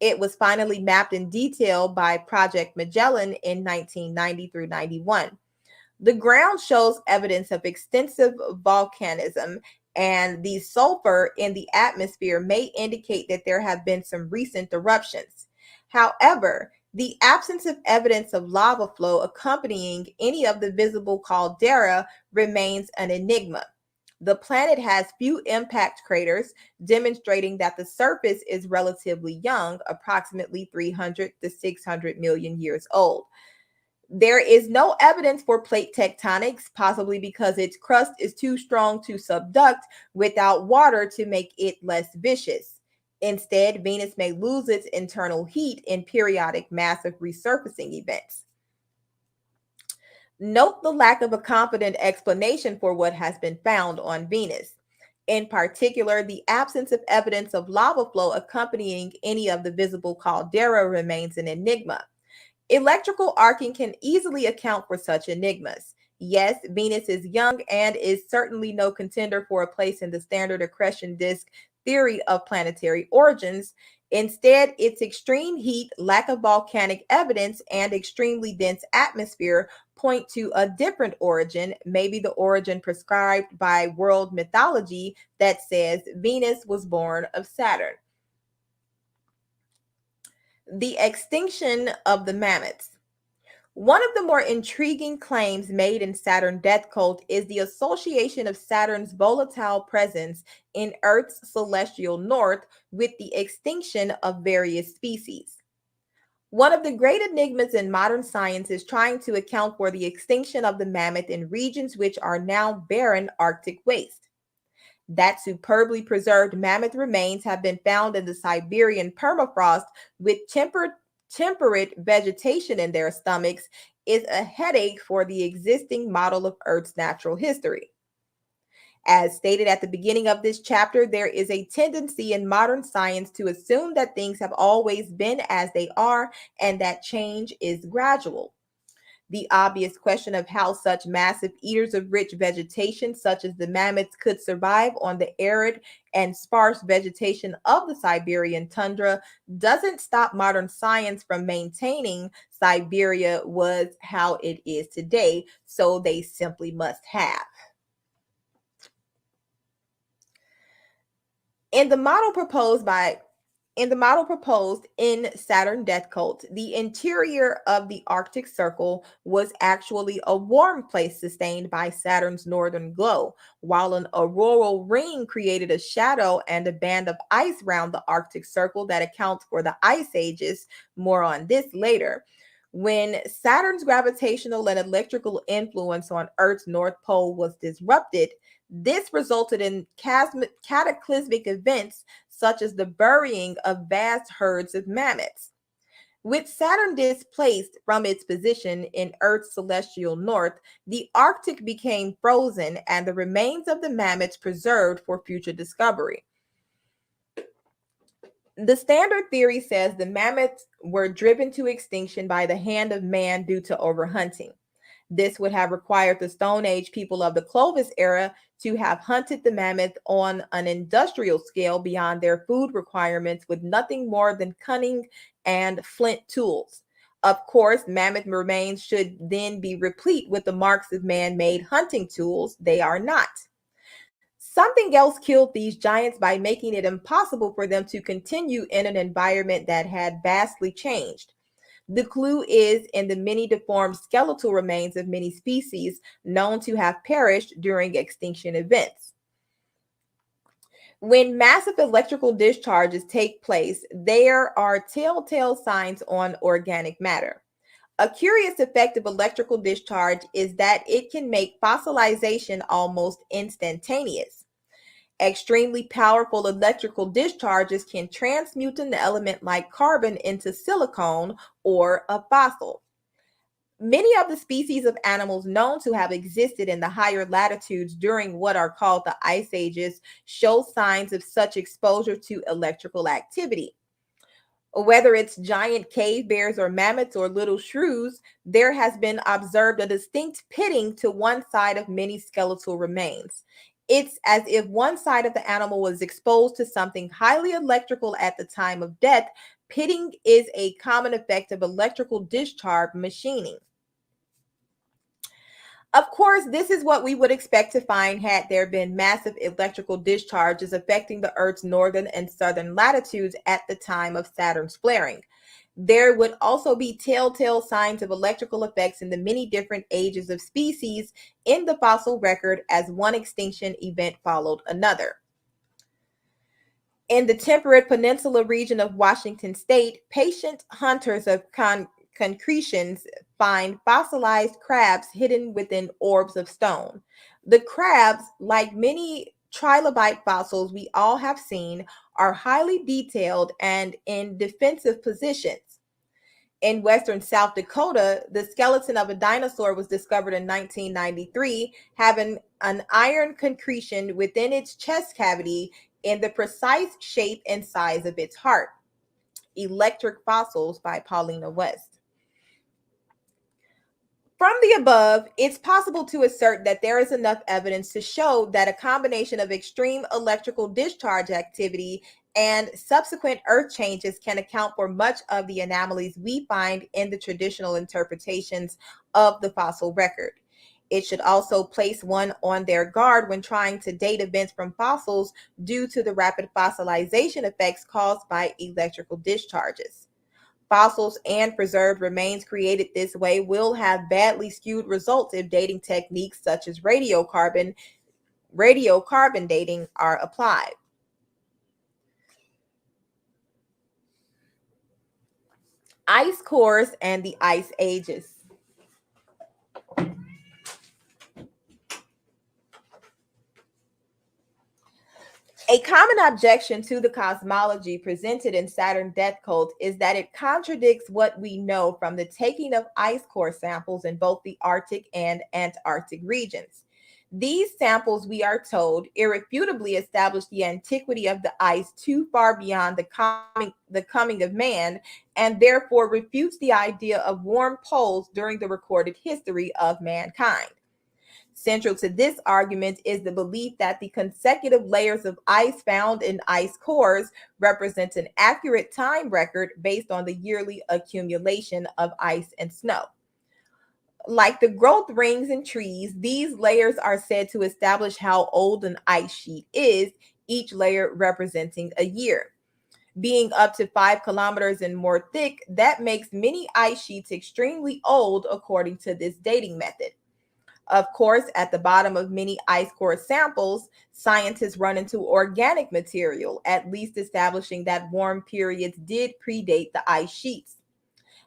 It was finally mapped in detail by Project Magellan in 1990 through 91. The ground shows evidence of extensive volcanism, and the sulfur in the atmosphere may indicate that there have been some recent eruptions. However, the absence of evidence of lava flow accompanying any of the visible caldera remains an enigma. The planet has few impact craters, demonstrating that the surface is relatively young, approximately 300 to 600 million years old. There is no evidence for plate tectonics, possibly because its crust is too strong to subduct without water to make it less viscous. Instead, Venus may lose its internal heat in periodic massive resurfacing events. Note the lack of a confident explanation for what has been found on Venus. In particular, the absence of evidence of lava flow accompanying any of the visible caldera remains an enigma. Electrical arcing can easily account for such enigmas. Yes, Venus is young and is certainly no contender for a place in the standard accretion disk theory of planetary origins. Instead, its extreme heat, lack of volcanic evidence, and extremely dense atmosphere point to a different origin, maybe the origin prescribed by world mythology that says Venus was born of Saturn. The extinction of the mammoths. One of the more intriguing claims made in Saturn death cult is the association of Saturn's volatile presence in Earth's celestial north with the extinction of various species. One of the great enigmas in modern science is trying to account for the extinction of the mammoth in regions which are now barren Arctic waste. That superbly preserved mammoth remains have been found in the Siberian permafrost with temperate vegetation in their stomachs is a headache for the existing model of Earth's natural history. As stated at the beginning of this chapter, there is a tendency in modern science to assume that things have always been as they are and that change is gradual. The obvious question of how such massive eaters of rich vegetation, such as the mammoths, could survive on the arid and sparse vegetation of the Siberian tundra doesn't stop modern science from maintaining Siberia was how it is today, so they simply must have. In the model proposed in Saturn Death Cult, the interior of the Arctic Circle was actually a warm place sustained by Saturn's northern glow, while an auroral ring created a shadow and a band of ice round the Arctic Circle that accounts for the ice ages. More on this later. When Saturn's gravitational and electrical influence on Earth's North Pole was disrupted, this resulted in cataclysmic events such as the burying of vast herds of mammoths. With Saturn displaced from its position in Earth's celestial north, the Arctic became frozen and the remains of the mammoths preserved for future discovery. The standard theory says the mammoths were driven to extinction by the hand of man due to overhunting. This would have required the Stone Age people of the Clovis era to have hunted the mammoth on an industrial scale beyond their food requirements with nothing more than cunning and flint tools. Of course, mammoth remains should then be replete with the marks of man-made hunting tools. They are not. Something else killed these giants by making it impossible for them to continue in an environment that had vastly changed. The clue is in the many deformed skeletal remains of many species known to have perished during extinction events. When massive electrical discharges take place, there are telltale signs on organic matter. A curious effect of electrical discharge is that it can make fossilization almost instantaneous. Extremely powerful electrical discharges can transmute an element like carbon into silicone or a fossil. Many of the species of animals known to have existed in the higher latitudes during what are called the ice ages show signs of such exposure to electrical activity. Whether it's giant cave bears or mammoths or little shrews, there has been observed a distinct pitting to one side of many skeletal remains. It's as if one side of the animal was exposed to something highly electrical at the time of death. Pitting is a common effect of electrical discharge machining. Of course, this is what we would expect to find had there been massive electrical discharges affecting the Earth's northern and southern latitudes at the time of Saturn's flaring. There would also be telltale signs of electrical effects in the many different ages of species in the fossil record as one extinction event followed another. In the temperate peninsula region of Washington state, patient hunters of concretions find fossilized crabs hidden within orbs of stone. The crabs, like many trilobite fossils we all have seen, are highly detailed and in defensive positions. In western South Dakota, the skeleton of a dinosaur was discovered in 1993, having an iron concretion within its chest cavity in the precise shape and size of its heart. Electric Fossils by Paulina West. From the above, it's possible to assert that there is enough evidence to show that a combination of extreme electrical discharge activity and subsequent earth changes can account for much of the anomalies we find in the traditional interpretations of the fossil record. It should also place one on their guard when trying to date events from fossils due to the rapid fossilization effects caused by electrical discharges. Fossils and preserved remains created this way will have badly skewed results if dating techniques such as radiocarbon dating are applied. Ice cores and the ice ages. A common objection to the cosmology presented in Saturn Death Cult is that it contradicts what we know from the taking of ice core samples in both the Arctic and Antarctic regions. These samples, we are told, irrefutably establish the antiquity of the ice too far beyond the coming of man, and therefore refutes the idea of warm poles during the recorded history of mankind. Central to this argument is the belief that the consecutive layers of ice found in ice cores represents an accurate time record based on the yearly accumulation of ice and snow. Like the growth rings in trees, these layers are said to establish how old an ice sheet is, each layer representing a year. Being up to 5 kilometers and more thick, that makes many ice sheets extremely old according to this dating method. Of course, at the bottom of many ice core samples, scientists run into organic material, at least establishing that warm periods did predate the ice sheets.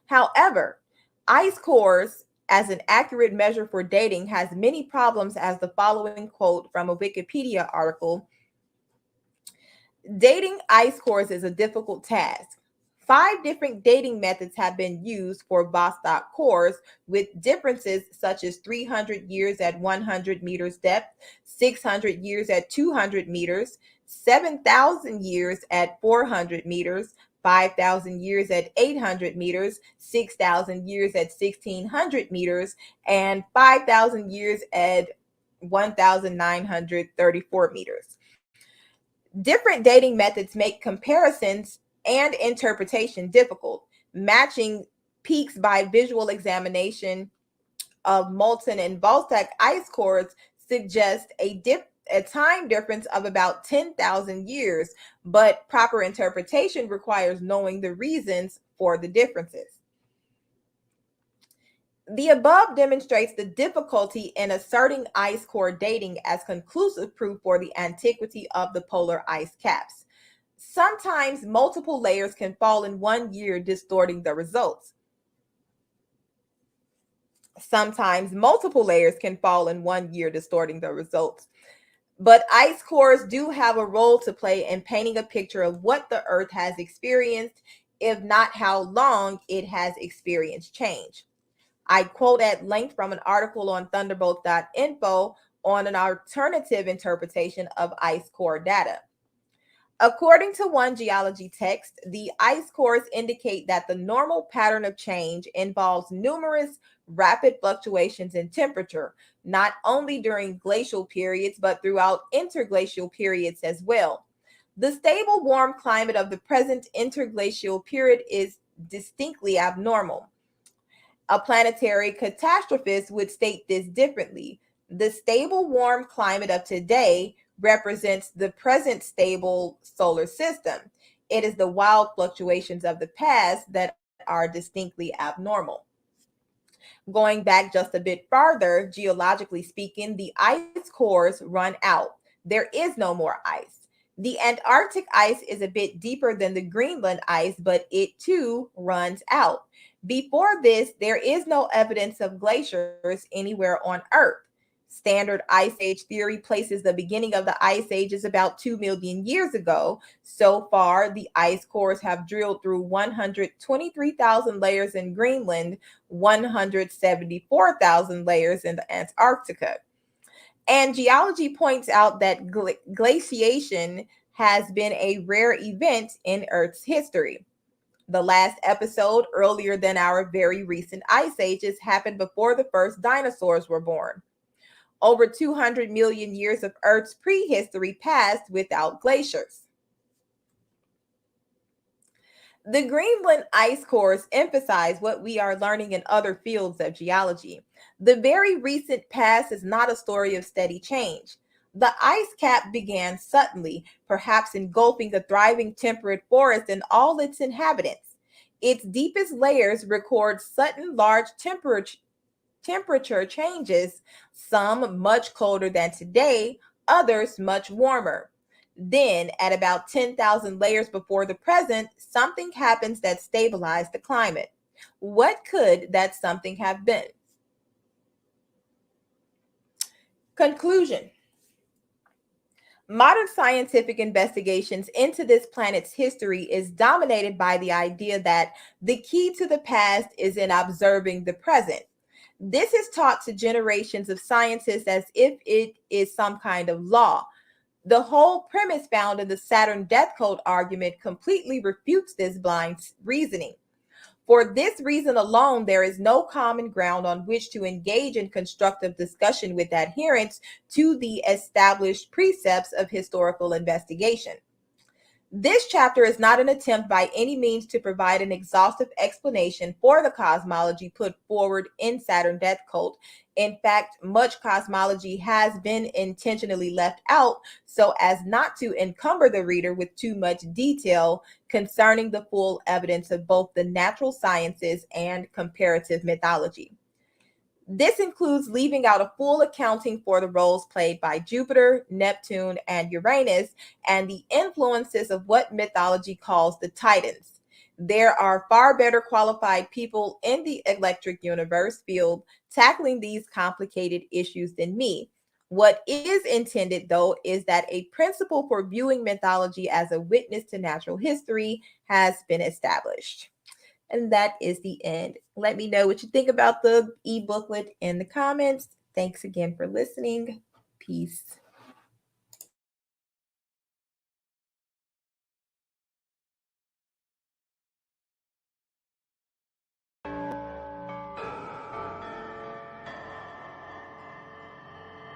However, ice cores as an accurate measure for dating has many problems, as the following quote from a Wikipedia article: dating ice cores is a difficult task. 5 different dating methods have been used for Vostok cores, with differences such as 300 years at 100 meters depth, 600 years at 200 meters, 7,000 years at 400 meters, 5,000 years at 800 meters, 6,000 years at 1,600 meters, and 5,000 years at 1,934 meters. Different dating methods make comparisons and interpretation difficult. Matching peaks by visual examination of molten and Vostok ice cores suggests a time difference of about 10,000 years, but proper interpretation requires knowing the reasons for the differences. The above demonstrates the difficulty in asserting ice core dating as conclusive proof for the antiquity of the polar ice caps. Sometimes multiple layers can fall in one year, distorting the results. Sometimes multiple layers can fall in one year, distorting the results. But ice cores do have a role to play in painting a picture of what the Earth has experienced, if not how long it has experienced change. I quote at length from an article on thunderbolt.info on an alternative interpretation of ice core data. According to one geology text, the ice cores indicate that the normal pattern of change involves numerous rapid fluctuations in temperature, not only during glacial periods, but throughout interglacial periods as well. The stable warm climate of the present interglacial period is distinctly abnormal. A planetary catastrophist would state this differently. The stable warm climate of today represents the present stable solar system. It is the wild fluctuations of the past that are distinctly abnormal. Going back just a bit farther, geologically speaking, the ice cores run out. There is no more ice. The Antarctic ice is a bit deeper than the Greenland ice, but it too runs out. Before this, there is no evidence of glaciers anywhere on Earth. Standard ice age theory places the beginning of the ice age as about 2 million years ago. So far, the ice cores have drilled through 123,000 layers in Greenland, 174,000 layers in the Antarctica. And geology points out that glaciation has been a rare event in Earth's history. The last episode, earlier than our very recent ice ages, happened before the first dinosaurs were born. Over 200 million years of Earth's prehistory passed without glaciers. The Greenland ice cores emphasize what we are learning in other fields of geology. The very recent past is not a story of steady change. The ice cap began suddenly, perhaps engulfing a thriving temperate forest and all its inhabitants. Its deepest layers record sudden large temperature changes, some much colder than today, others much warmer. Then, at about 10,000 layers before the present, something happens that stabilized the climate. What could that something have been? Conclusion. Modern scientific investigations into this planet's history is dominated by the idea that the key to the past is in observing the present. This is taught to generations of scientists as if it is some kind of law. The whole premise found in the Saturn death code argument completely refutes this blind reasoning. For this reason alone, there is no common ground on which to engage in constructive discussion with adherents to the established precepts of historical investigation. This chapter is not an attempt by any means to provide an exhaustive explanation for the cosmology put forward in Saturn Death Cult. In fact, much cosmology has been intentionally left out so as not to encumber the reader with too much detail concerning the full evidence of both the natural sciences and comparative mythology. This includes leaving out a full accounting for the roles played by Jupiter, Neptune, and Uranus, and the influences of what mythology calls the Titans. There are far better qualified people in the electric universe field tackling these complicated issues than me. What is intended, though, is that a principle for viewing mythology as a witness to natural history has been established. And that is the end. Let me know what you think about the e-booklet in the comments. Thanks again for listening. Peace.